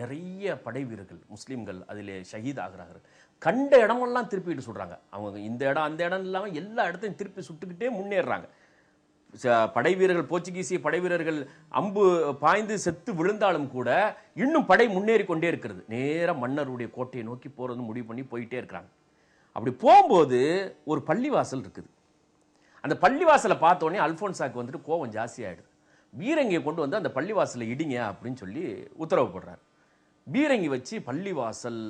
நிறைய படை வீரர்கள் முஸ்லீம்கள் அதிலே ஷஹீத் ஆகிறார்கள். கண்ட இடமெல்லாம் திருப்பிட்டு சொல்றாங்க. அவங்க இந்த இடம் அந்த இடம் இல்லாமல் எல்லா இடத்தையும் திருப்பி சுட்டுக்கிட்டே முன்னேறாங்க. படை வீரர்கள், போர்ச்சுகீசிய படை வீரர்கள் அம்பு பாய்ந்து செத்து விழுந்தாலும் கூட இன்னும் படை முன்னேறி கொண்டே இருக்கிறது. நேரம் மன்னருடைய கோட்டையை நோக்கி போறது முடிவு பண்ணி போயிட்டே இருக்கிறாங்க. அப்படி போகும்போது ஒரு பள்ளிவாசல் இருக்குது. அந்த பள்ளிவாசலை பார்த்த உடனே அல்போன்சாக்கு வந்துட்டு கோபம் ஜாஸ்தி ஆயிடுது. பீரங்கியை கொண்டு வந்து அந்த பள்ளிவாசலை இடிங்க அப்படின்னு சொல்லி உத்தரவு போடுறாரு. பீரங்கி வச்சு பள்ளிவாசல்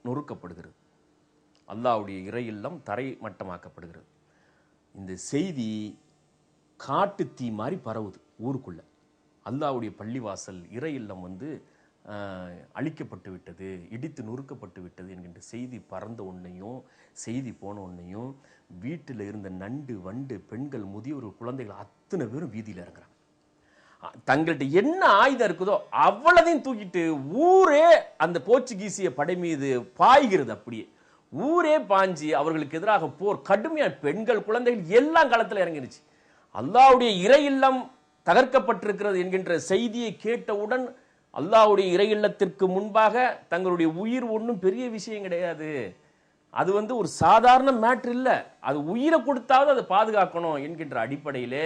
நொறுக்கப்படுகிறது. அல்லாஹ்வுடைய இறை இல்லம் தரை மட்டமாக்கப்படுகிறது. இந்த செய்தி காட்டு தீ மாதிரி பரவுது ஊருக்குள்ள. அல்லாஹ்வுடைய பள்ளிவாசல் இறை இல்லம் அழிக்கப்பட்டு விட்டது, இடித்து நொறுக்கப்பட்டு விட்டது என்கின்ற செய்தி பறந்த ஒன்றையும் செய்தி போன ஒன்றையும் வீட்டில் இருந்த நண்டு வண்டு பெண்கள் முதியோர் குழந்தைகள் அத்தனை பேரும் வீதியில் இறங்குறாங்க. தங்கள்கிட்ட என்ன ஆயுதம் இருக்குதோ அவ்வளதையும் தூக்கிட்டு ஊரே அந்த போர்ச்சுகீசிய படை மீது பாய்கிறது. அப்படியே ஊரே பாஞ்சி அவர்களுக்கு எதிராக போர் கடுமையான பெண்கள் குழந்தைகள் எல்லாம் களத்தில் இறங்கிருச்சு. அல்லாஹ்வுடைய இறை இல்லம் தகர்க்கப்பட்டிருக்கிறது என்கின்ற செய்தியை கேட்டவுடன் அல்லாஹ்வுடைய இறை இல்லத்திற்கு முன்பாக தங்களுடைய உயிர் ஒன்றும் பெரிய விஷயம் கிடையாது, அது ஒரு சாதாரண மேட்டர் இல்லை, அது உயிரை கொடுத்தாவது அதை பாதுகாக்கணும் என்கின்ற அடிப்படையிலே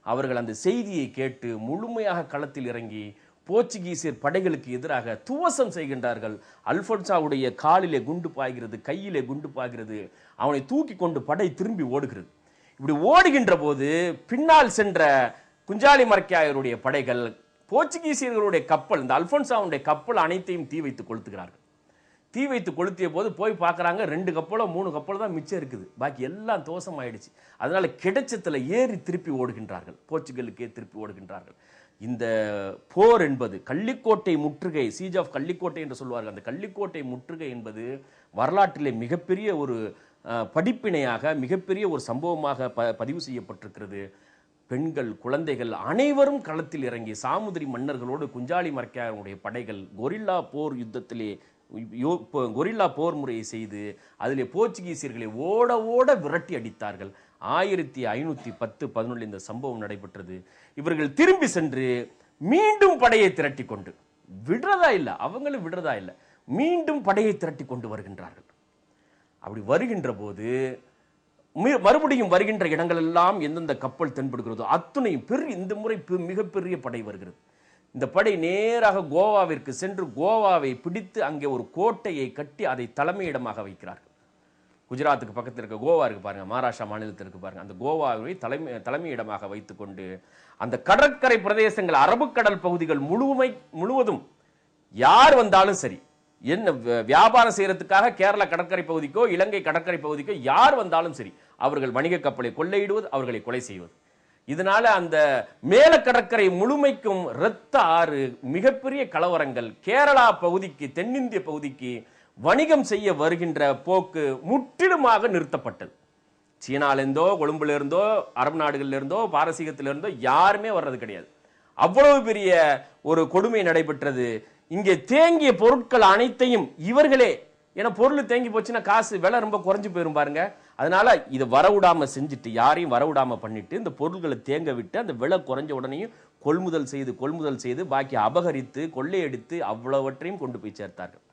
அவர்கள் அந்த செய்தியை கேட்டு முழுமையாக களத்தில் இறங்கி போர்ச்சுகீசியர் படைகளுக்கு எதிராக துவசம் செய்கின்றார்கள். அல்போன்சாவுடைய காலிலே குண்டு பாய்கிறது, கையிலே குண்டு பாய்கிறது. அவனை தூக்கி கொண்டு படை திரும்பி ஓடுகிறது. இப்படி ஓடுகின்ற போது பின்னால் சென்ற குஞ்சாலி மரக்காயருடைய படைகள் போர்ச்சுகீசியர்களுடைய கப்பல், இந்த அல்போன்சாவுடைய கப்பல் அனைத்தையும் தீ வைத்து கொளுத்துகிறார்கள். தீ வைத்து கொளுத்திய போது போய் பார்க்குறாங்க, 2 கப்பலோ 3 கப்பலோ தான் மிச்சம் இருக்குது, பாக்கி எல்லாம் தோசம் ஆயிடுச்சு. அதனால கிடைச்சத்துல ஏறி திருப்பி ஓடுகின்றார்கள், போர்ச்சுகலுக்கே திருப்பி ஓடுகின்றார்கள். இந்த போர் என்பது கள்ளிக்கோட்டை முற்றுகை, சீஜ் ஆஃப் கள்ளிக்கோட்டை என்று சொல்வார்கள். அந்த கள்ளிக்கோட்டை முற்றுகை என்பது வரலாற்றிலே மிகப்பெரிய ஒரு படிப்பினையாக, மிகப்பெரிய ஒரு சம்பவமாக பதிவு செய்யப்பட்டிருக்கிறது. பெண்கள் குழந்தைகள் அனைவரும் களத்தில் இறங்கி சாமுதிரி மன்னர்களோடு குஞ்சாலி மரக்காயருடைய படைகள் கொரில்லா போர் யுத்தத்திலே கொரில்லா போர் முறையை செய்து அதிலே போர்ச்சுகீசியர்களை ஓட ஓட விரட்டி அடித்தார்கள். 1510-11 இந்த சம்பவம் நடைபெற்றது. இவர்கள் திரும்பி சென்று மீண்டும் படையை திரட்டி கொண்டு விடுறதா இல்லை, அவங்களும் விடுறதா இல்லை, மீண்டும் படையை திரட்டி கொண்டு வருகின்றார்கள். அப்படி வருகின்ற போது மறுபடியும் வருகின்ற இடங்கள் எல்லாம் எந்தெந்த கப்பல் தென்படுகிறதோ அத்துணையும் பெரிய, இந்த முறை மிகப்பெரிய படை வருகிறது. இந்த படை நேராக கோவாவிற்கு சென்று கோவாவை பிடித்து அங்கே ஒரு கோட்டையை கட்டி அதை தலைமையிடமாக வைக்கிறார்கள். குஜராத்துக்கு பக்கத்தில் இருக்க கோவா இருக்கு பாருங்க, மகாராஷ்டிரா மாநிலத்தில் இருக்கு பாருங்க, அந்த கோவாவை தலைமையிடமாக வைத்துக்கொண்டு அந்த கடற்கரை பிரதேசங்கள், அரபுக்கடல் பகுதிகள் முழுவதும் யார் வந்தாலும் சரி, என்ன வியாபாரம் செய்யறதுக்காக கேரளா கடற்கரை பகுதிக்கோ இலங்கை கடற்கரை பகுதிக்கோ யார் வந்தாலும் சரி, அவர்கள் வணிக கப்பலை கொள்ளையிடுவது, அவர்களை கொலை செய்வது. இதனால அந்த மேல கடற்கரை முழுமைக்கும் இரத்த ஆறு, மிகப்பெரிய கலவரங்கள், கேரளா பகுதிக்கு தென்னிந்திய பகுதிக்கு வணிகம் செய்ய வருகின்ற போக்கு முற்றிலுமாக நிறுத்தப்பட்டது. சீனாலேருந்தோ கொழும்புல இருந்தோ அரபு நாடுகள்ல இருந்தோ பாரசீகத்திலிருந்தோ யாருமே வர்றது கிடையாது. அவ்வளவு பெரிய ஒரு கொடுமை நடைபெற்றது. இங்கே தேங்கிய பொருட்கள் அனைத்தையும் இவர்களே, ஏன்னா பொருள் தேங்கி போச்சுன்னா காசு விலை ரொம்ப குறைஞ்சு போயிரும் பாருங்க. அதனால இதை வரவிடாம செஞ்சுட்டு, யாரையும் வரவிடாம பண்ணிட்டு இந்த பொருள்களை தேங்க விட்டு அந்த விலை குறைஞ்ச உடனேயும் கொள்முதல் செய்து பாக்கி அபகரித்து கொள்ளையடித்து அவ்வளவற்றையும் கொண்டு போய் சேர்த்தார்கள்,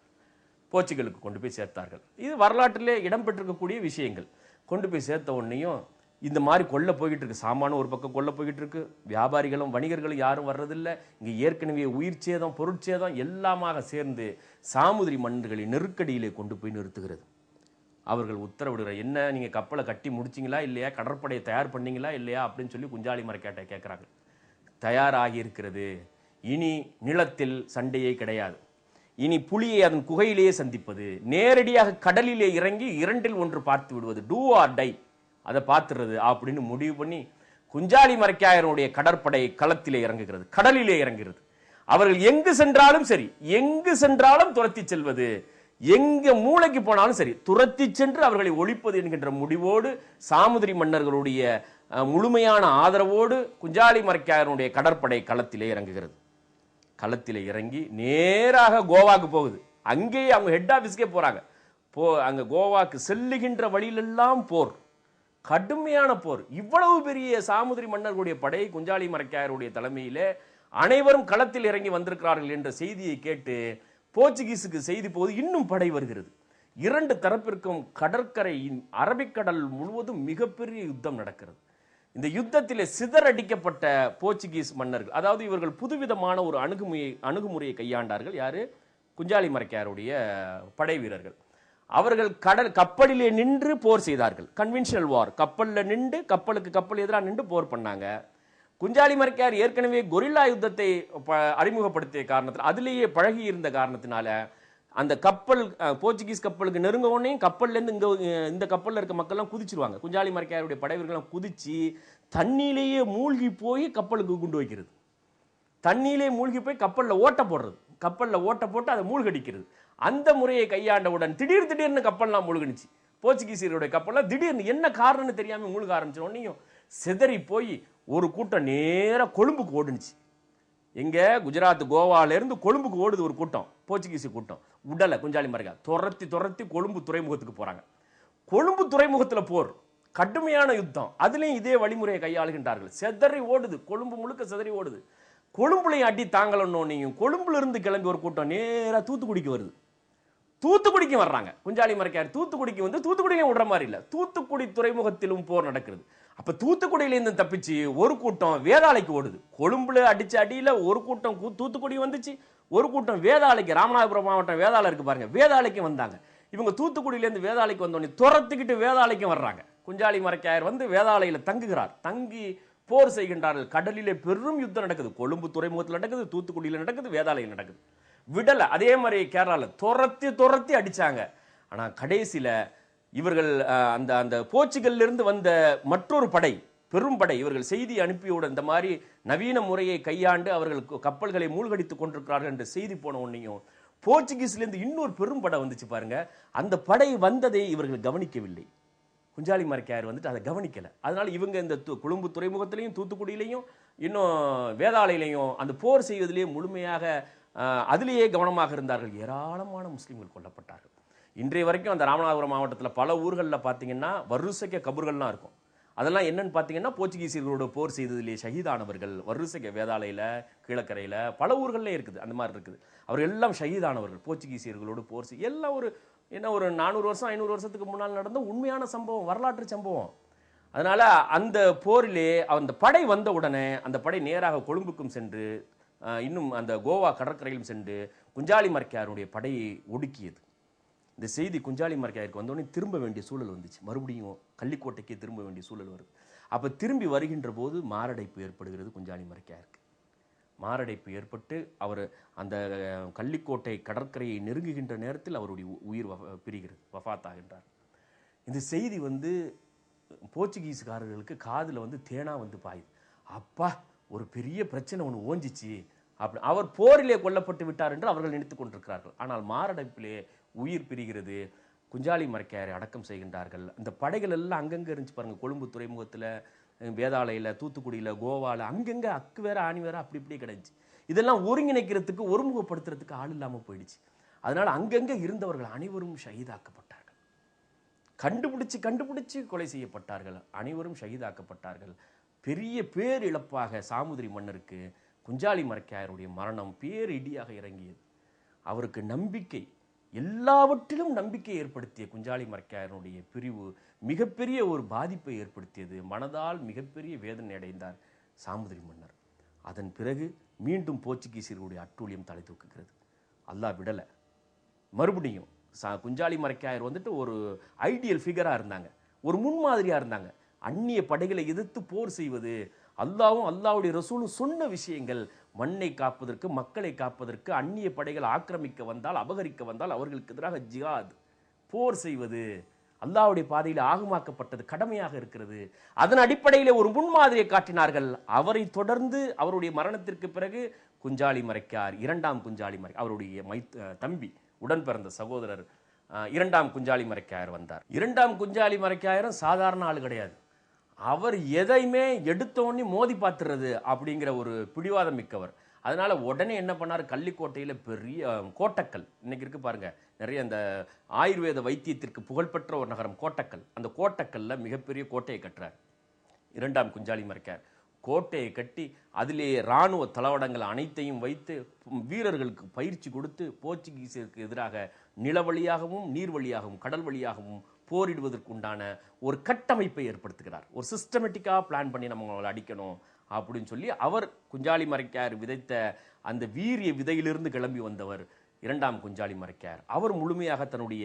போர்ச்சுகலுக்கு கொண்டு போய் சேர்த்தார்கள். இது வரலாற்றிலே இடம்பெற்றிருக்கக்கூடிய விஷயங்கள். கொண்டு போய் சேர்த்த உடனேயும் இந்த மாதிரி கொல்ல போய்கிட்டு இருக்கு, சாமான ஒரு பக்கம் கொல்ல போய்கிட்டு இருக்கு, வியாபாரிகளும் வணிகர்களும் யாரும் வர்றதில்லை. இங்கே ஏற்கனவே உயிர் சேதம் பொருட்சேதம் எல்லாமாக சேர்ந்து சாமுதிரி மன்னர்களை நெருக்கடியிலே கொண்டு போய் நிறுத்துகிறது. அவர்கள் உத்தரவிடுகிற, என்ன நீங்கள் கப்பலை கட்டி முடிச்சிங்களா இல்லையா, கடற்படையை தயார் பண்ணீங்களா இல்லையா அப்படின்னு சொல்லி குஞ்சாலி மரக்காட்டை கேட்குறாங்க. தயாராகி இருக்கிறது, இனி நிலத்தில் சண்டையே கிடையாது, இனி புலியை அதன் குகையிலேயே சந்திப்பது, நேரடியாக கடலிலே இறங்கி 2இல் 1 பார்த்து விடுவது, டூ ஆர் டை, அதை பார்த்துறது அப்படின்னு முடிவு பண்ணி குஞ்சாலி மரக்காயருடைய கடற்படை களத்திலே இறங்குகிறது, கடலிலே இறங்குகிறது. அவர்கள் எங்கு சென்றாலும் சரி, எங்கு சென்றாலும் துரத்தி செல்வது, எங்க மூளைக்கு போனாலும் சரி துரத்தி சென்று அவர்களை ஒழிப்பது என்கின்ற முடிவோடு சாமுதிரி மன்னர்களுடைய முழுமையான ஆதரவோடு குஞ்சாலி மரக்காயருடைய கடற்படை களத்திலே இறங்குகிறது. களத்திலே இறங்கி நேராக கோவாக்கு போகுது. அங்கேயே அவங்க ஹெட் ஆபீஸ்க்கே போறாங்க. அங்க கோவாக்கு செல்லுகின்ற வழியிலெல்லாம் போர், கடுமையான போர். இவ்வளவு பெரிய சாமுதிரி மன்னர்களுடைய படை குஞ்சாலி மரக்காயருடைய தலைமையிலே அனைவரும் களத்தில் இறங்கி வந்திருக்கிறார்கள் என்ற செய்தியை கேட்டு போர்ச்சுகீஸுக்கு செய்தி போது இன்னும் படை வருகிறது. இரண்டு தரப்பிற்கும் கடற்கரையின் அரபிக்கடல் முழுவதும் மிகப்பெரிய யுத்தம் நடக்கிறது. இந்த யுத்தத்திலே சிதறடிக்கப்பட்ட போர்ச்சுகீஸ் மன்னர்கள், அதாவது இவர்கள் புதுவிதமான ஒரு அணுகுமுறையை கையாண்டார்கள். யாரு? குஞ்சாலி மரைக்காருடைய படை வீரர்கள். அவர்கள் கப்பலிலே நின்று போர் செய்தார்கள். கன்வென்ஷனல் வார், கப்பல்ல நின்று கப்பலுக்கு கப்பல் எதிராக நின்று போர் பண்ணாங்க. குஞ்சாலி மரைக்கார் ஏற்கனவே கொரில்லா யுத்தத்தை அறிமுகப்படுத்திய காரணத்தில், அதிலேயே பழகி இருந்த காரணத்தினால அந்த கப்பல் போர்ச்சுகீஸ் கப்பலுக்கு நெருங்க உடனே கப்பல்ல இருந்து இந்த கப்பல்ல இருக்க மக்கள் எல்லாம் குதிச்சிருவாங்க. குஞ்சாலி மரைக்காருடைய படைவர்கள் குதிச்சு தண்ணியிலேயே மூழ்கி போய் கப்பலுக்கு குண்டு வைக்கிறது. தண்ணியிலே மூழ்கி போய் கப்பல்ல ஓட்ட போடுறது, கப்பல்ல ஓட்ட போட்டு அதை மூழ்கடிக்கிறது. அந்த முறையை கையாண்டவுடன் திடீர்னு கப்பல்லாம் மூழ்கடிச்சு. போர்ச்சுகீசியருடைய கப்பல்லாம் திடீர்னு என்ன காரணம்னு தெரியாம மூழ்க ஆரம்பிச்ச உடனே சிதறி போய் ஒரு கூட்டம் நேர கொழும்புக்கு ஓடுனுச்சு. எங்க? குஜராத், கோவால இருந்து கொழும்புக்கு ஓடுது ஒரு கூட்டம், போர்ச்சுகீஸ் கூட்டம். உடல குஞ்சாலி மரைக்கார் துரத்தி கொழும்பு துறைமுகத்துக்கு போறாங்க. கொழும்பு துறைமுகத்துல போர், கடுமையான யுத்தம். அதுலயும் இதே வழிமுறையை கையாளுகின்றார்கள். செதறி ஓடுது, கொழும்பு முழுக்க செதறி ஓடுது. கொழும்புலையும் அடி தாங்கலன்னு கொழும்புல இருந்து கிளம்பி ஒரு கூட்டம் நேரா தூத்துக்குடிக்கு வருது. தூத்துக்குடிக்கு வர்றாங்க. குஞ்சாலி மரைக்கார் தூத்துக்குடிக்கு வந்து தூத்துக்குடியிலும் விடுற மாதிரி இல்ல, தூத்துக்குடி துறைமுகத்திலும் போர் நடக்கிறது. அப்ப தூத்துக்குடியிலிருந்து தப்பிச்சு ஒரு கூட்டம் வேதாளைக்கு ஓடுது. கொழும்புல அடிச்ச அடியில ஒரு கூட்டம் தூத்துக்குடி வந்துச்சு, ஒரு கூட்டம் வேதாளைக்கு, ராமநாதபுரம் மாவட்டம் வேதாளை இருக்கு பாருங்க, வேதாளைக்கு வந்தாங்க. இவங்க தூத்துக்குடியிலிருந்து வேதாளைக்கு வந்தோடனே துரத்திக்கிட்டு வேதாளைக்கு வர்றாங்க. குஞ்சாலி மரைக்காயர் வந்து வேதாளையில தங்குகிறார். தங்கி போர் செய்கின்றார்கள். கடலிலே பெரும் யுத்தம் நடக்குது. கொழும்பு துறைமுகத்தில் நடக்குது, தூத்துக்குடியில் நடக்குது, வேதாளையில் நடக்குது. விடல. அதே மாதிரி கேரளால துரத்தி அடிச்சாங்க. ஆனா கடைசியில இவர்கள் அந்த போர்ச்சுகல்ல இருந்து வந்த மற்றொரு படை, பெரும் படை, இவர்கள் செய்தி அனுப்பியோட இந்த மாதிரி நவீன முறையை கையாண்டு அவர்கள் கப்பல்களை மூழ்கடித்துக் கொண்டிருக்கிறார்கள் என்ற செய்தி போன உடனேயும் போர்ச்சுகீஸ்ல இருந்து இன்னொரு பெரும் படை வந்துச்சு பாருங்க. அந்த படை வந்ததை இவர்கள் கவனிக்கவில்லை. குஞ்சாலி மரைக்காயர் வந்துட்டு அதை கவனிக்கல. அதனால இவங்க இந்த கொழும்பு துறைமுகத்திலையும் தூத்துக்குடியிலையும் இன்னும் வேதாளையிலையும் அந்த போர் செய்வதிலேயே முழுமையாக அதிலேயே கவனமாக இருந்தார்கள். ஏராளமான முஸ்லிம்கள் கொல்லப்பட்டார்கள். இன்றைய வரைக்கும் அந்த ராமநாதபுரம் மாவட்டத்தில் பல ஊர்களில் பார்த்தீங்கன்னா வரிசைக்க கபர்கள்லாம் இருக்கும். அதெல்லாம் என்னன்னு பார்த்தீங்கன்னா போர்ச்சுகீசியர்களோட போர் செய்ததிலே ஷஹீதானவர்கள் வரிசைக்க வேதாளையில், கீழக்கரையில், பல ஊர்களிலே இருக்குது. அந்த மாதிரி இருக்குது. அவர் எல்லாம் ஷஹீதானவர்கள் போர்ச்சுகீசியர்களோடு போர் செய்ய. எல்லாம் ஒரு 400 வருஷம் 500 வருஷத்துக்கு முன்னால் நடந்த உண்மையான சம்பவம், வரலாற்று சம்பவம். அதனால அந்த போரிலே அந்த படை வந்த உடனே அந்த படை நேராக கொழும்புக்கும் சென்று இன்னும் அந்த கோவா கடற்கரையிலும் சென்று குஞ்சாலி மரைக்காருடைய படையை ஒடுக்கியது. இந்த செய்தி குஞ்சாலி மரைக்காருக்கு வந்தோடனே திரும்ப வேண்டிய சூழல் வந்துச்சு. மறுபடியும் கள்ளிக்கோட்டைக்கே திரும்ப வேண்டிய சூழல் வருது. அப்ப திரும்பி வருகின்ற போது மாரடைப்பு ஏற்படுகிறது குஞ்சாலி மரைக்காருக்கு. மாரடைப்பு ஏற்பட்டு அவர் அந்த கள்ளிக்கோட்டை கடற்கரையை நெருங்குகின்ற நேரத்தில் அவருடைய உயிர் பிரிகிறது, வஃபாத்தாகின்றார். இந்த செய்தி வந்து போர்ச்சுகீஸ்காரர்களுக்கு காதில் வந்து தேனா வந்து பாயுது. அப்பா, ஒரு பெரிய பிரச்சனை ஒன்று ஓஞ்சிச்சு அப்படி. அவர் போரிலே கொல்லப்பட்டு விட்டார் என்று அவர்கள் நினைத்துக் கொண்டிருக்கிறார்கள். ஆனால் மாரடைப்பிலே உயிர் பிரிகிறது. குஞ்சாலி மரைக்காயரை அடக்கம் செய்கின்றார்கள். அந்த படைகள் எல்லாம் அங்கங்கே இருந்துச்சு பாருங்க. கொழும்பு துறைமுகத்தில், வேதாளையில், தூத்துக்குடியில், கோவாவில் அங்கங்கே அக்கு வேற ஆணி வேற அப்படி இப்படி கிடந்துச்சு. இதெல்லாம் ஒருங்கிணைக்கிறதுக்கு, ஒருமுகப்படுத்துறதுக்கு ஆள் இல்லாமல் போயிடுச்சு. அதனால அங்கங்கே இருந்தவர்கள் அனைவரும் ஷஹீதாக்கப்பட்டார்கள். கண்டுபிடிச்சு கொலை செய்யப்பட்டார்கள். அனைவரும் ஷஹீதாக்கப்பட்டார்கள். பெரிய பேரிழப்பாக சாமுதிரி மன்னருக்கு குஞ்சாலி மரைக்காயருடைய மரணம் பேரிடியாக இறங்கியது. அவருக்கு நம்பிக்கை, எல்லாவற்றிலும் நம்பிக்கை ஏற்படுத்திய குஞ்சாலி மரைக்காயருடைய பிரிவு மிகப்பெரிய ஒரு பாதிப்பை ஏற்படுத்தியது. மனதால் மிகப்பெரிய வேதனை அடைந்தார் சாமுதிரி மன்னர். அதன் பிறகு மீண்டும் போர்ச்சுகீசியர்களுடைய அட்டூழியம் தலை தூக்குகிறது. அல்லாஹ் விடலை. மறுபடியும் குஞ்சாலி மரைக்காயர் வந்துட்டு ஒரு ஐடியல் ஃபிகரா இருந்தாங்க, ஒரு முன்மாதிரியா இருந்தாங்க. அந்நிய படைகளை எதிர்த்து போர் செய்வது, அல்லாவும் அல்லாவுடைய ரசூலும் சொன்ன விஷயங்கள், மண்ணை காப்பதற்கு, மக்களை காப்பதற்கு, அந்நிய படைகள் ஆக்கிரமிக்க வந்தால், அபகரிக்க வந்தால் அவர்களுக்கு எதிராக ஜிஹாத், போர் செய்வது அல்லாவுடைய பாதையில் ஆகமாக்கப்பட்டது, கடமையாக இருக்கிறது. அதன் அடிப்படையில் ஒரு முன்மாதிரியை காட்டினார்கள். அவரை தொடர்ந்து அவருடைய மரணத்திற்கு பிறகு குஞ்சாலி மரைக்கார், இரண்டாம் குஞ்சாலி மரைக்கார், அவருடைய தம்பி, உடன் பிறந்த சகோதரர் இரண்டாம் குஞ்சாலி மரைக்காயர் வந்தார். இரண்டாம் குஞ்சாலி மரைக்காயரும் சாதாரண ஆள் கிடையாது. அவர் எதையுமே எடுத்தோன்னே மோதி பார்த்துறது அப்படிங்கிற ஒரு பிடிவாதம் மிக்கவர். அதனால உடனே என்ன பண்ணார், கள்ளிக்கோட்டையில் பெரிய கோட்டக்கல், இன்னைக்கு இருக்கு பாருங்க, நிறைய அந்த ஆயுர்வேத வைத்தியத்திற்கு புகழ்பெற்ற ஒரு நகரம் கோட்டக்கல். அந்த கோட்டக்கல்ல மிகப்பெரிய கோட்டையை கட்டுறார் இரண்டாம் குஞ்சாலி மரைக்கார். கோட்டையை கட்டி அதிலே இராணுவ தளவாடங்கள் அனைத்தையும் வைத்து வீரர்களுக்கு பயிற்சி கொடுத்து போர்ச்சுகீசிற்கு எதிராக நில வழியாகவும் நீர் வழியாகவும் கடல் வழியாகவும் போரிடுவதற்கு உண்டான ஒரு கட்டமைப்பை ஏற்படுத்துகிறார். ஒரு சிஸ்டமேட்டிக்காக பிளான் பண்ணி நம்ம அவங்களை அடிக்கணும் அப்படின்னு சொல்லி அவர் குஞ்சாலி மரைக்கார் விதைத்த அந்த வீரிய விதையிலிருந்து கிளம்பி வந்தவர் இரண்டாம் குஞ்சாலி மரைக்கார். அவர் முழுமையாக தன்னுடைய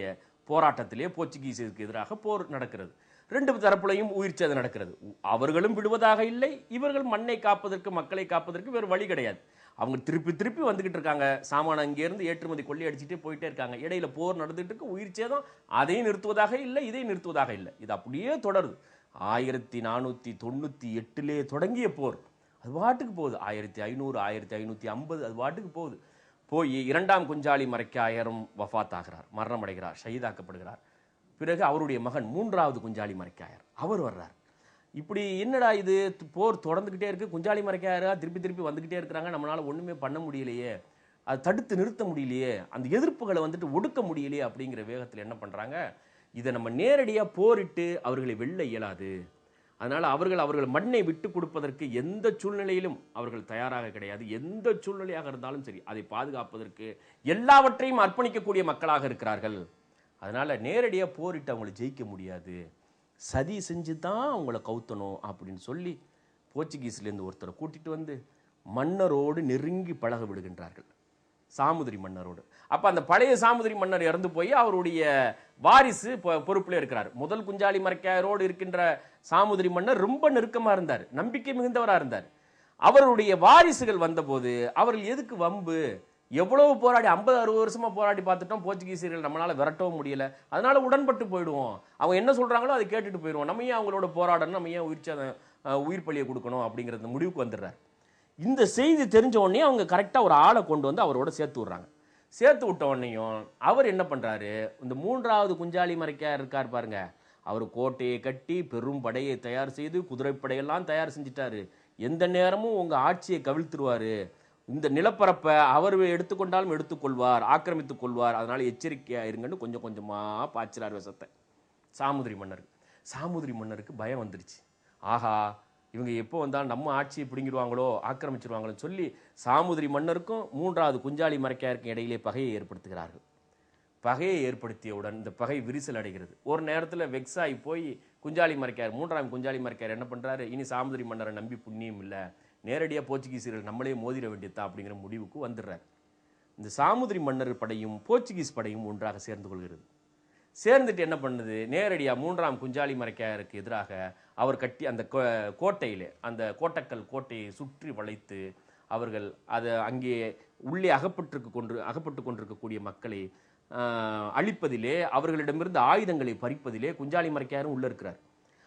போராட்டத்திலே போர்ச்சுகீசிற்கு எதிராக போர் நடக்கிறது. ரெண்டு தரப்புலையும் உயிர் சேதம் நடக்கிறது. அவர்களும் விடுவதாக இல்லை, இவர்கள் மண்ணை காப்பதற்கு மக்களை காப்பதற்கு வேறு வழி கிடையாது. அவங்க திருப்பி திருப்பி வந்துகிட்டு இருக்காங்க. சாமான அங்கேருந்து ஏற்றுமதி கொள்ளி அடிச்சுட்டே போயிட்டே இருக்காங்க. இடையில போர் நடந்துட்டு இருக்கு, உயிர் சேதம். அதையும் நிறுத்துவதாக இல்லை, இதையும் நிறுத்துவதாக இல்லை. இது அப்படியே தொடருது. 1498 தொடங்கிய போர் அது பாட்டுக்கு போகுது. 1500 1550 அது பாட்டுக்கு போகுது. போய் இரண்டாம் குஞ்சாலி மரைக்காயரும் வஃபாத் ஆகிறார், மரணம் அடைகிறார், ஷஹீதாக்கப்படுகிறார். பிறகு அவருடைய மகன் மூன்றாவது குஞ்சாலி மரைக்காயர் அவர் வர்றார். இப்படி என்னடா இது போர் தொடர்ந்துகிட்டே இருக்கு, குஞ்சாலி மரைக்காயரா திருப்பி திருப்பி வந்துகிட்டே இருக்கிறாங்க, நம்மளால ஒண்ணுமே பண்ண முடியலையே, அதை தடுத்து நிறுத்த முடியலையே, அந்த எதிர்ப்புகளை வந்துட்டு ஒடுக்க முடியலையே அப்படிங்கிற வேகத்தில் என்ன பண்றாங்க, இதை நம்ம நேரடியாக போரிட்டு அவர்களை வெல்ல இயலாது. அதனால அவர்கள் மண்ணை விட்டு கொடுப்பதற்கு எந்த சூழ்நிலையிலும் அவர்கள் தயாராக கிடையாது. எந்த சூழ்நிலையாக இருந்தாலும் சரி அதை பாதுகாப்பதற்கு எல்லாவற்றையும் அர்ப்பணிக்கக்கூடிய மக்களாக இருக்கிறார்கள். அதனால நேரடியாக போரிட்டு அவங்களை ஜெயிக்க முடியாது, சதி செஞ்சு தான் அவங்கள கவுத்தணும் அப்படின்னு சொல்லி போர்ச்சுகீஸ்லேருந்து ஒருத்தரை கூட்டிட்டு வந்து மன்னரோடு நெருங்கி பழக விடுகின்றார்கள், சாமுதிரி மன்னரோடு. அப்போ அந்த பழைய சாமுதிரி மன்னர் இறந்து போய் அவருடைய வாரிசு பொறுப்பில் இருக்கிறார். முதல் குஞ்சாலி மரைக்காயரோடு இருக்கின்ற சாமுதிரி மன்னர் ரொம்ப நெருக்கமாக இருந்தார், நம்பிக்கை மிகுந்தவராக இருந்தார். அவருடைய வாரிசுகள் வந்தபோது அவர்கள் எதுக்கு வம்பு, எவ்வளவு போராடி 50-60 வருஷமா போராடி பார்த்துட்டோம், போர்ச்சுகீசியர்கள் நம்மளால விரட்டவும் முடியல, அதனால உடன்பட்டு போயிடுவோம், அவங்க என்ன சொல்றாங்களோ அதை கேட்டுட்டு போயிடுவோம், நம்ம ஏன் அவங்களோட போராடணும், நம்ம ஏன் உயிர் பலியை கொடுக்கணும் அப்படிங்கிறது முடிவுக்கு வந்துடுறாரு. இந்த செய்தி தெரிஞ்ச உடனே அவங்க கரெக்டாக ஒரு ஆளை கொண்டு வந்து அவரோட சேர்த்து விடுறாங்க. சேர்த்து விட்ட உடனேயும் அவர் என்ன பண்றாரு, இந்த மூன்றாவது குஞ்சாலி மரைக்காயர் இருக்கார் பாருங்க, அவர் கோட்டையை கட்டி பெரும் படையை தயார் செய்து குதிரைப்படையெல்லாம் தயார் செஞ்சிட்டாரு, எந்த நேரமும் உங்க ஆட்சியை கவிழ்த்துருவாரு, இந்த நிலப்பரப்பை அவர் எடுத்துக்கொண்டாலும் எடுத்துக்கொள்வார், ஆக்கிரமித்துக் கொள்வார், அதனால எச்சரிக்கையா இருங்கன்னு கொஞ்சம் கொஞ்சமா பாய்ச்சிறார் விஷத்தை சாமுதிரி மன்னருக்கு. சாமுதிரி மன்னருக்கு பயம் வந்துருச்சு, ஆஹா இவங்க எப்போ வந்தாலும் நம்ம ஆட்சியை பிடுங்கிடுவாங்களோ ஆக்கிரமிச்சிருவாங்களோன்னு சொல்லி சாமுதிரி மன்னருக்கும் மூன்றாவது குஞ்சாலி மரைக்காயருக்கும் இடையிலே பகையை ஏற்படுத்துகிறார்கள். பகையை ஏற்படுத்தியவுடன் இந்த பகை விரிசல் அடைகிறது. ஒரு நேரத்தில் வெக்ஸாகி போய் குஞ்சாலி மரைக்காயர், மூன்றாம் குஞ்சாலி மரைக்காயர் என்ன பண்றாரு, இனி சாமுதிரி மன்னரை நம்பி புண்ணியம் இல்லை, நேரடியாக போர்ச்சுகீசியர்கள் நம்மளே மோதிர வேண்டியதா அப்படிங்கிற முடிவுக்கு வந்துடுறார். இந்த சாமுதிரி மன்னர் படையும் போர்ச்சுகீஸ் படையும் ஒன்றாக சேர்ந்து கொள்கிறது. சேர்ந்துட்டு என்ன பண்ணுது, நேரடியாக மூன்றாம் குஞ்சாலி மரைக்காயருக்கு எதிராக அவர் கட்டி அந்த கோட்டையிலே அந்த கோட்டக்கல் கோட்டையை சுற்றி வளைத்து அவர்கள் அதை அங்கே உள்ளே அகப்பட்டு கொண்டிருக்கக்கூடிய மக்களை அழிப்பதிலே, அவர்களிடமிருந்து ஆயுதங்களை பறிப்பதிலே குஞ்சாலி மரைக்காயரும் உள்ள இருக்கிறார்.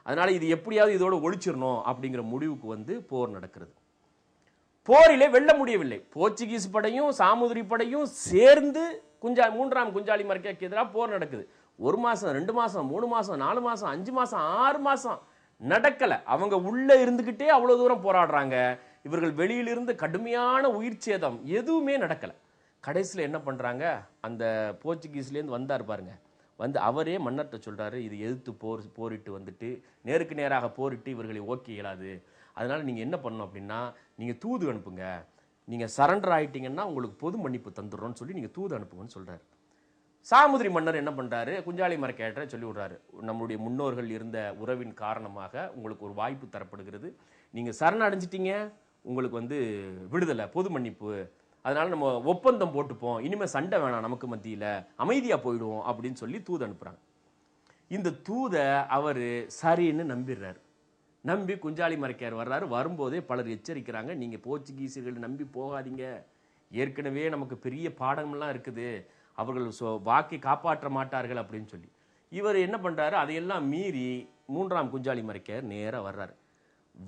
அதனால இது எப்படியாவது இதோட ஒழிச்சிடணும் அப்படிங்கிற முடிவுக்கு வந்து போர் நடக்கிறது. போரிலே வெல்ல முடியவில்லை. போர்ச்சுகீஸ் படையும் சாமுதிரி படையும் சேர்ந்து மூன்றாம் குஞ்சாலி மரைக்காயருக்கு எதிராக போர் நடக்குது. 1 மாசம் 2 மாசம் 3 மாசம் 4 மாசம் 5 மாசம் 6 மாசம் நடக்கல. அவங்க உள்ள இருந்துகிட்டே அவ்வளவு தூரம் போராடுறாங்க. இவர்கள் வெளியிலிருந்து கடுமையான உயிர் சேதம் எதுவுமே நடக்கல. கடைசியில் என்ன பண்றாங்க, அந்த போர்ச்சுகீஸ்லேருந்து வந்தார் பாருங்க, வந்து அவரே மன்னர்கிட்ட சொல்றாரு, இது எதிர்த்து போரிட்டு வந்துட்டு நேருக்கு நேராக போரிட்டு இவர்களை ஓகே இயலாது, அதனால நீங்க என்ன பண்ணணும் அப்படின்னா நீங்க தூது அனுப்புங்க, நீங்க சரண்டர் ஆயிட்டீங்கன்னா உங்களுக்கு பொது மன்னிப்பு தந்துடுறோம்னு சொல்லி நீங்க தூது அனுப்புங்கன்னு சொல்றாரு. சாமுதிரி மன்னர் என்ன பண்றாரு, குஞ்சாலி மரைக்காயரை சொல்லி விடுறாரு, நம்மளுடைய முன்னோர்கள் இருந்த உறவின் காரணமாக உங்களுக்கு ஒரு வாய்ப்பு தரப்படுகிறது, நீங்க சரணடைஞ்சிட்டீங்க, உங்களுக்கு வந்து விடுதலை பொது மன்னிப்பு, அதனால நம்ம ஒப்பந்தம் போட்டுப்போம், இனிமே சண்டை வேணாம், நமக்கு மத்தியில அமைதியா போயிடுவோம் அப்படின்னு சொல்லி தூது அனுப்புறாங்க. இந்த தூதை அவரு சரின்னு நம்பிடுறாரு. நம்பி குஞ்சாலி மரைக்காயர் வர்றாரு. வரும்போதே பலர் எச்சரிக்கிறாங்க, நீங்க போர்ச்சுகீசியர்கள் நம்பி போகாதீங்க, ஏற்கனவே நமக்கு பெரிய பாடமெல்லாம் இருக்குது, அவர்கள் வாக்கை காப்பாற்ற மாட்டார்கள் அப்படின்னு சொல்லி. இவர் என்ன பண்றாரு, அதையெல்லாம் மீறி மூன்றாம் குஞ்சாலி மரைக்காயர் நேராக வர்றாரு.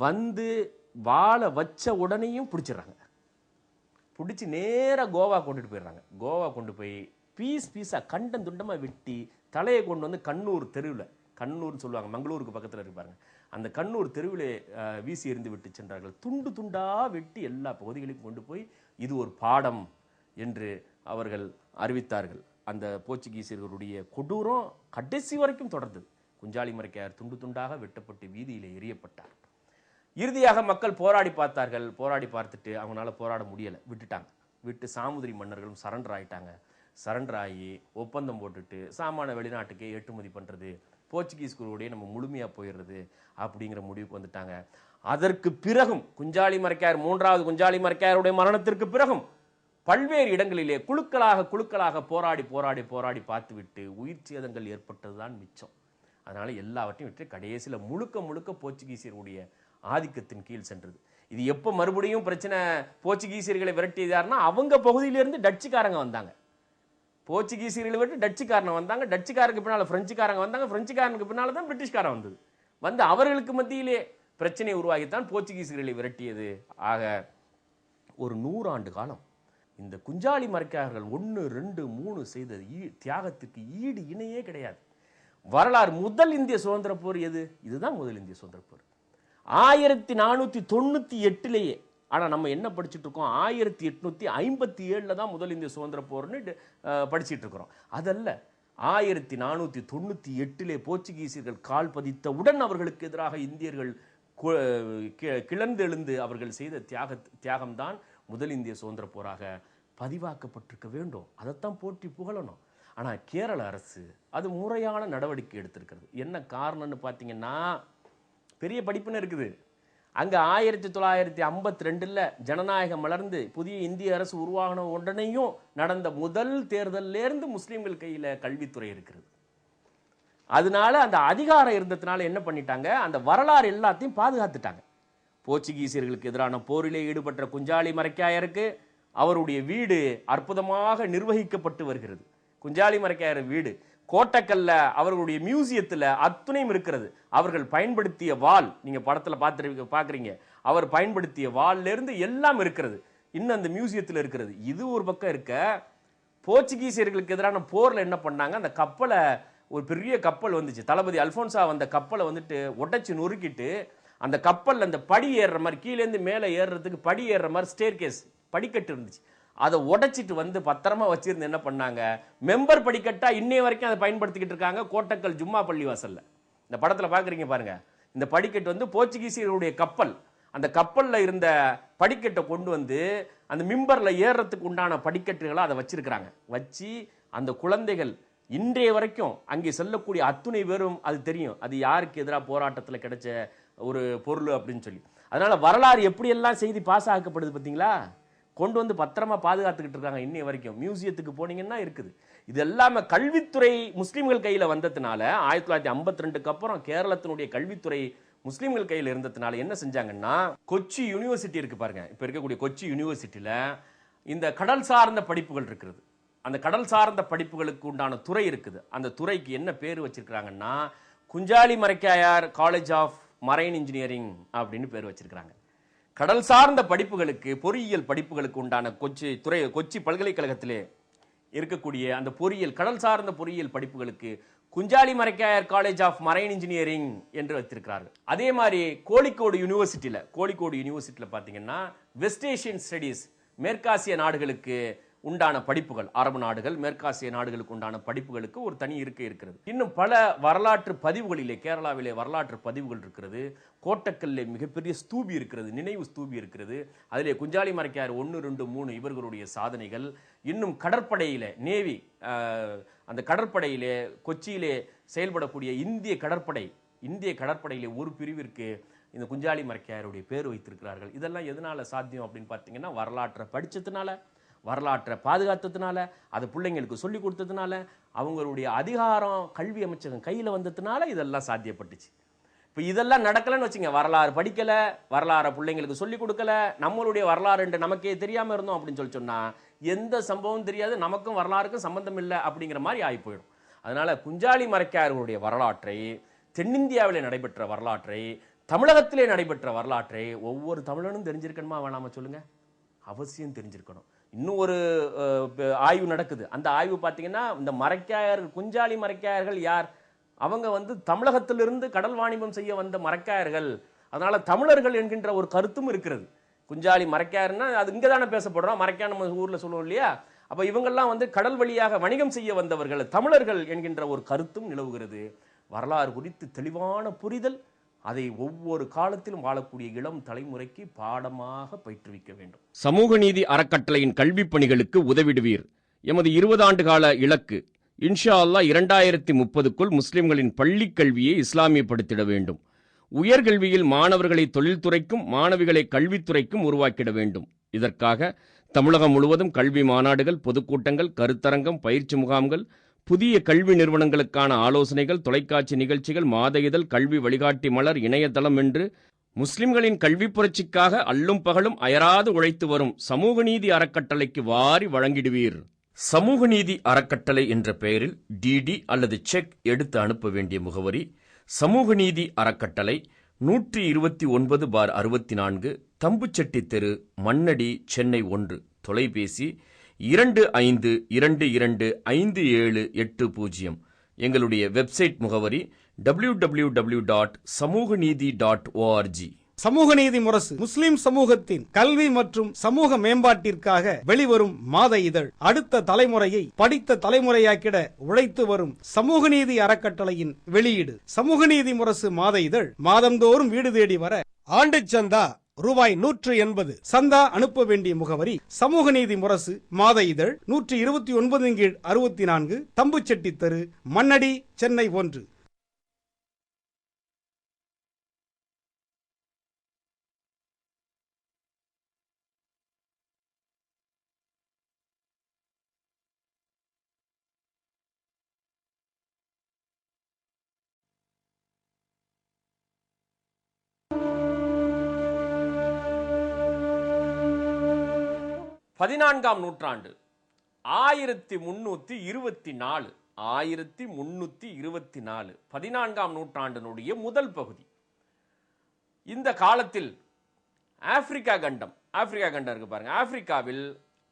வந்து வாழை வச்ச உடனேயும் பிடிச்சிடுறாங்க. பிடிச்சி நேராக கோவா கொண்டுட்டு போயிடுறாங்க. கோவா கொண்டு போய் பீஸாக கண்டம் துண்டமாக வெட்டி தலையை கொண்டு வந்து கண்ணூர் தெருவில், கண்ணூர்னு சொல்லுவாங்க, மங்களூருக்கு பக்கத்தில் இருப்பாங்க, அந்த கண்ணூர் தெருவில் வீசி எறிந்து விட்டு சென்றார்கள். துண்டு துண்டாக வெட்டி எல்லா பகுதிகளுக்கும் கொண்டு போய் இது ஒரு பாடம் என்று அவர்கள் அறிவித்தார்கள். அந்த போர்ச்சுகீசியர்களுடைய கொடூரம் கடைசி வரைக்கும் தொடர்ந்தது. குஞ்சாலி மரைக்காயர் துண்டு துண்டாக வெட்டப்பட்டு வீதியில் எரியப்பட்டார். இறுதியாக மக்கள் போராடி பார்த்தார்கள். போராடி பார்த்துட்டு அவங்களால போராட முடியலை, விட்டுட்டாங்க. விட்டு சாமுதிரி மன்னர்களும் சரண்டர் ஆயிட்டாங்க. சரண்டர் ஆகி ஒப்பந்தம் போட்டுட்டு சாமான வெளிநாட்டுக்கே ஏற்றுமதி பண்ணுறது, போர்ச்சுகீஸ்களுடைய நம்ம முழுமையாக போயிடுறது அப்படிங்கிற முடிவுக்கு வந்துட்டாங்க. அதற்கு பிறகும் குஞ்சாலி மரைக்காயர், மூன்றாவது குஞ்சாலி மரைக்காயருடைய மரணத்திற்கு பிறகும் பல்வேறு இடங்களிலே குழுக்களாக போராடி போராடி போராடி பார்த்துவிட்டு உயிர் சேதங்கள் ஏற்பட்டதுதான் மிச்சம். அதனால எல்லாவற்றையும் விட்டு கடைசியில் முழுக்க போர்ச்சுகீசியருடைய ஆதிக்கத்தின் கீழ் சென்றது. இது எப்போ மறுபடியும் பிரச்சனை, போர்ச்சுகீசியர்களை விரட்டியதாருன்னா அவங்க பகுதியிலிருந்து டச்சுக்காரங்க வந்தாங்க. போர்ச்சுகீசியர்களை விட்டு டச்சுக்காரங்க வந்தாங்க. டச்சுக்காரங்க பின்னால் பிரெஞ்சுக்காரங்க வந்தாங்க. பிரெஞ்சுக்காரனுக்கு பின்னால் தான் பிரிட்டிஷ்காரன் வந்தது. வந்து அவர்களுக்கு மத்தியிலே பிரச்சனை உருவாகித்தான் போர்ச்சுகீசியர்களை விரட்டியது. ஆக ஒரு 100 ஆண்டு காலம் இந்த குஞ்சாலி மரைக்காயர்கள் 1, 2, 3 செய்த தியாகத்துக்கு ஈடு இணையே கிடையாது. வரலாறு முதல் இந்திய சுதந்திர போர் எது? இதுதான் முதல் இந்திய சுதந்திர போர் 1498. ஆனா நம்ம என்ன படிச்சுட்டு இருக்கோம்? 1857 தான் முதல் இந்திய சுதந்திர போர்னு படிச்சுட்டு இருக்கிறோம். அதல்ல, 1498 போர்ச்சுகீசியர்கள் கால் பதித்தவுடன் அவர்களுக்கு எதிராக இந்தியர்கள் கிளர்ந்தெழுந்து அவர்கள் செய்த தியாகம்தான் முதல் இந்திய சுதந்திர போராக பதிவாக்கப்பட்டிருக்க வேண்டும். அதைத்தான் போற்றி புகழணும். ஆனால் கேரள அரசு அது முறையான நடவடிக்கை எடுத்திருக்கிறது. என்ன காரணம்னு பார்த்தீங்கன்னா, பெரிய படிப்புன்னு இருக்குது. அங்கே 1952 ஜனநாயகம் மலர்ந்து புதிய இந்திய அரசு உருவாகின உடனேயும் நடந்த முதல் தேர்தலிலிருந்து முஸ்லீம்கள் கையில் கல்வித்துறை இருக்கிறது. அதனால அந்த அதிகாரம் இருந்ததுனால என்ன பண்ணிட்டாங்க, அந்த வரலாறு எல்லாத்தையும் பாதுகாத்துட்டாங்க. போர்ச்சுகீசியர்களுக்கு எதிரான போரிலே ஈடுபட்ட குஞ்சாலி மரைக்காயருக்கு அவருடைய வீடு அற்புதமாக நிர்வகிக்கப்பட்டு வருகிறது. குஞ்சாலி மரைக்காயர் வீடு கோட்டக்கல்ல அவர்களுடைய மியூசியத்தில் அத்துணையும் இருக்கிறது. அவர்கள் பயன்படுத்திய வாள், நீங்க படத்துல பார்க்குறீங்க, அவர் பயன்படுத்திய வாள்ல இருந்து எல்லாம் இருக்கிறது, இன்னும் அந்த மியூசியத்தில் இருக்கிறது. இது ஒரு பக்கம் இருக்க, போர்ச்சுகீசியர்களுக்கு எதிரான போர்ல என்ன பண்ணாங்க, அந்த கப்பலை, ஒரு பெரிய கப்பல் வந்துச்சு, தளபதி அல்போன்சா வந்த கப்பலை வந்துட்டு உடைச்சு நொறுக்கிட்டு, அந்த கப்பல் அந்த படி ஏறுற மாதிரி, கீழேருந்து மேலே ஏறுறதுக்கு படி ஏறுற மாதிரி ஸ்டேர்கேஸ் படிக்கட்டு இருந்துச்சு, அதை உடைச்சிட்டு வந்து பத்திரமா வச்சிருந்து என்ன பண்ணாங்க, மெம்பர் படிக்கட்டா இன்னைய வரைக்கும் அதை பயன்படுத்திக்கிட்டு இருக்காங்க கோட்டக்கல் ஜும்மா பள்ளி வாசல்ல. இந்த படத்துல பாக்குறீங்க பாருங்க, இந்த படிக்கட்டு வந்து போர்ச்சுகீசியருடைய கப்பல், அந்த கப்பல்ல இருந்த படிக்கட்டை கொண்டு வந்து அந்த மிம்பர்ல ஏறுறதுக்கு உண்டான படிக்கட்டுகளை அதை வச்சிருக்கிறாங்க. வச்சு அந்த குழந்தைகள் இன்றைய வரைக்கும் அங்கே செல்லக்கூடிய அத்துணை பேரும் அது தெரியும், அது யாருக்கு எதிராக போராட்டத்தில் கிடைச்ச ஒரு பொருள் அப்படின்னு சொல்லி. அதனால வரலாறு எப்படியெல்லாம் செய்தி பாஸ் ஆக்கப்படுது பார்த்தீங்களா, கொண்டு வந்து பத்திரமா பாதுகாத்துக்கிட்டு இருக்காங்க இன்னைய வரைக்கும். மியூசியத்துக்கு போனீங்கன்னா இருக்குது. இது எல்லாமே கல்வித்துறை முஸ்லீம்கள் கையில் வந்ததுனால, 1952 அப்புறம் கேரளத்தினுடைய கல்வித்துறை முஸ்லீம்கள் கையில் இருந்ததுனால என்ன செஞ்சாங்கன்னா, கொச்சி யூனிவர்சிட்டி இருக்கு பாருங்க, இப்போ இருக்கக்கூடிய கொச்சி யூனிவர்சிட்டியில் இந்த கடல் சார்ந்த படிப்புகள் இருக்கிறது. அந்த கடல் சார்ந்த படிப்புகளுக்கு உண்டான துறை இருக்குது. அந்த துறைக்கு என்ன பேர் வச்சிருக்கிறாங்கன்னா, குஞ்சாலி மரைக்காயர் காலேஜ் ஆஃப் மரைன் இன்ஜினியரிங் அப்படின்னு பேர் வச்சிருக்கிறாங்க. கடல் சார்ந்த படிப்புகளுக்கு, பொறியியல் படிப்புகளுக்கு உண்டான கொச்சி பல்கலைக்கழகத்திலே இருக்கக்கூடிய அந்த பொறியியல், கடல் சார்ந்த பொறியியல் படிப்புகளுக்கு குஞ்சாலி மரைக்காயர் காலேஜ் ஆஃப் மரைன் இன்ஜினியரிங் என்று வைத்திருக்கிறார்கள். அதே மாதிரி கோழிக்கோடு யூனிவர்சிட்டியில் பார்த்தீங்கன்னா வெஸ்ட் ஏஷியன் ஸ்டடீஸ், மேற்காசிய நாடுகளுக்கு உண்டான படிப்புகள், அரபு நாடுகள், மேற்காசிய நாடுகளுக்கு உண்டான படிப்புகளுக்கு ஒரு தனி இருக்கை இருக்கிறது. இன்னும் பல வரலாற்று பதிவுகளிலே, கேரளாவிலே வரலாற்று பதிவுகள் இருக்கிறது. கோட்டக்கல்ல மிகப்பெரிய ஸ்தூபி இருக்கிறது, நினைவு ஸ்தூபி இருக்கிறது. அதிலே குஞ்சாலி மரைக்காயர் 1, 2, 3 இவர்களுடைய சாதனைகள். இன்னும் கடற்படையிலே, நேவி, அந்த கடற்படையிலே கொச்சியிலே செயல்படக்கூடிய இந்திய கடற்படையிலே ஒரு பிரிவிற்கு இந்த குஞ்சாலி மரைக்காயருடைய பேர் வைத்திருக்கிறார்கள். இதெல்லாம் எதனால சாத்தியம் அப்படின்னு பார்த்தீங்கன்னா, வரலாற்றை படித்ததுனால, வரலாற்றை பாதுகாத்ததுனால, அது பிள்ளைங்களுக்கு சொல்லி கொடுத்ததுனால, அவங்களுடைய அதிகாரம் கல்வி அமைச்சகம் கையில் வந்ததுனால இதெல்லாம் சாத்தியப்பட்டுச்சு. இப்போ இதெல்லாம் நடக்கலன்னு வச்சுங்க, வரலாறு படிக்கலை, வரலாறை பிள்ளைங்களுக்கு சொல்லிக் கொடுக்கல, நம்மளுடைய வரலாறு என்று நமக்கே தெரியாமல் இருந்தோம் அப்படின்னு சொன்னால் எந்த சம்பவம் தெரியாது, நமக்கும் வரலாறுக்கும் சம்பந்தம் இல்லை அப்படிங்கிற மாதிரி ஆகி போயிடும். அதனால குஞ்சாலி மரைக்காயர்களுடைய வரலாற்றை, தென்னிந்தியாவிலே நடைபெற்ற வரலாற்றை, தமிழகத்திலே நடைபெற்ற வரலாற்றை ஒவ்வொரு தமிழனும் தெரிஞ்சிருக்கணுமா வேணாமா சொல்லுங்க? அவசியம் தெரிஞ்சிருக்கணும். இன்னும் ஒரு ஆய்வு நடக்குது. அந்த ஆய்வு பார்த்தீங்கன்னா, இந்த மரைக்காயர்கள், குஞ்சாலி மரைக்காயர்கள் யார், அவங்க வந்து தமிழகத்திலிருந்து கடல் வாணிபம் செய்ய வந்த மரைக்காயர்கள். அதனால தமிழர்கள் என்கின்ற ஒரு கருத்தும் இருக்கிறது. குஞ்சாலி மரைக்காயர்னா அது இங்கே தானே பேசப்படுறோம், மரைக்காய் நம்ம ஊரில் சொல்லுவோம் இல்லையா? அப்போ இவங்கெல்லாம் வந்து கடல் வழியாக வணிகம் செய்ய வந்தவர்கள் தமிழர்கள் என்கின்ற ஒரு கருத்தும் நிலவுகிறது. வரலாறு குறித்து தெளிவான புரிதல், அதை ஒவ்வொரு காலத்திலும் வாழக்கூடிய இளம் தலைமுறைக்கு பாடமாக பயிற்றுவிக்க வேண்டும். சமூக நீதி அறக்கட்டளையின் கல்விப் பணிகளுக்கு உதவிடுவீர். எமது 20 ஆண்டு கால இலக்கு இன்ஷா அல்லாஹ் 2030க்குள் முஸ்லிம்களின் பள்ளிக் கல்வியை இஸ்லாமியப்படுத்திட வேண்டும். உயர்கல்வியில் மாணவர்களை தொழில்துறைக்கும் மாணவிகளை கல்வித்துறைக்கும் உருவாக்கிட வேண்டும். இதற்காக தமிழகம் முழுவதும் கல்வி மாநாடுகள், பொதுக்கூட்டங்கள், கருத்தரங்கம், பயிற்சி முகாம்கள், புதிய கல்வி நிறுவனங்களுக்கான ஆலோசனைகள், தொலைக்காட்சி நிகழ்ச்சிகள், மாத இதழ், கல்வி வழிகாட்டி மலர், இணையதளம் என்று முஸ்லிம்களின் கல்வி புரட்சிக்காக அல்லும் பகலும் அயராது உழைத்து வரும் சமூக நீதி அறக்கட்டளைக்கு வாரி வழங்கிடுவீர். சமூக நீதி அறக்கட்டளை என்ற பெயரில் டிடி அல்லது செக் எடுத்து அனுப்ப வேண்டிய முகவரி: சமூக நீதி அறக்கட்டளை, 129/64, தம்புச்செட்டி தெரு, மண்ணடி, சென்னை 1. தொலைபேசி 25225780. எங்களுடைய வெப்சைட் முகவரி www.samuganidhi.org. சமூக நீதி முரசு முஸ்லிம் சமூகத்தின் கல்வி மற்றும் சமூக மேம்பாட்டிற்காக வெளிவரும் மாத இதழ். அடுத்த தலைமுறையை படித்த தலைமுறையாக்கிட உழைத்து வரும் சமூக நீதி அறக்கட்டளையின் வெளியீடு. சமூக நீதி முரசு மாத இதழ் மாதந்தோறும் வீடு தேடி வர ஆண்டு சந்தா ரூபாய் 180. சந்தா அனுப்ப வேண்டிய முகவரி: சமூக நீதி முரசு மாத இதழ், 129/64, தம்புச்செட்டி தெரு, மண்ணடி, சென்னை 1. பதினான்காம் நூற்றாண்டு 1324 1324 14ஆம் நூற்றாண்டினுடைய முதல் பகுதி. இந்த காலத்தில் ஆப்பிரிக்கா கண்டம் இருக்கு பாருங்க. ஆப்பிரிக்காவில்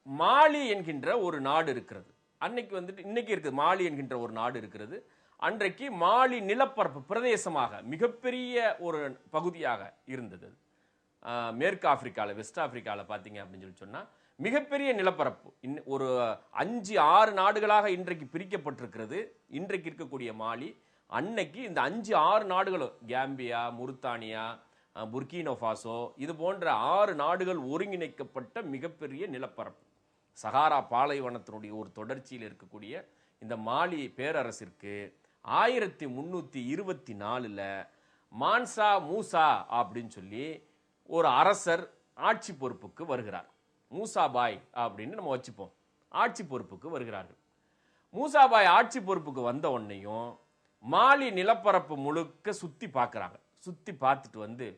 மாலி என்கின்ற ஒரு நாடு இருக்கிறது. இன்னைக்கு இருக்குது மாலி என்கின்ற ஒரு நாடு இருக்கிறது. அன்றைக்கு மாலி நிலப்பரப்பு பிரதேசமாக மிகப்பெரிய ஒரு பகுதியாக இருந்தது. மேற்கு ஆப்பிரிக்காவில், வெஸ்ட் ஆப்பிரிக்காவில் பார்த்தீங்க அப்படின்னு சொல்லி சொன்னா மிகப்பெரிய நிலப்பரப்பு. ஒரு 5-6 நாடுகளாக இன்றைக்கு பிரிக்கப்பட்டிருக்கிறது. இன்றைக்கு இருக்கக்கூடிய மாலி, அன்னைக்கு இந்த 5-6 நாடுகளும், கேம்பியா, முருத்தானியா, புர்கினோ ஃபாசோ, இது போன்ற 6 நாடுகள் ஒருங்கிணைக்கப்பட்ட மிகப்பெரிய நிலப்பரப்பு. சகாரா பாலைவனத்தினுடைய ஒரு தொடர்ச்சியில் இருக்கக்கூடிய இந்த மாலி பேரரசிற்கு 1324 மான்சா மூசா அப்படின்னு சொல்லி ஒரு அரசர் ஆட்சி பொறுப்புக்கு வருகிறார். மூசாபாய் அப்படின்னு நம்ம வச்சுப்போம். ஆட்சி பொறுப்புக்கு வருகிறார்கள். மூசாபாய் ஆட்சி பொறுப்புக்கு வந்த உடனேயும் மாலி நிலப்பரப்பு முழுக்க சுத்தி பார்க்கறாங்க. சுத்தி பார்த்துட்டு வந்து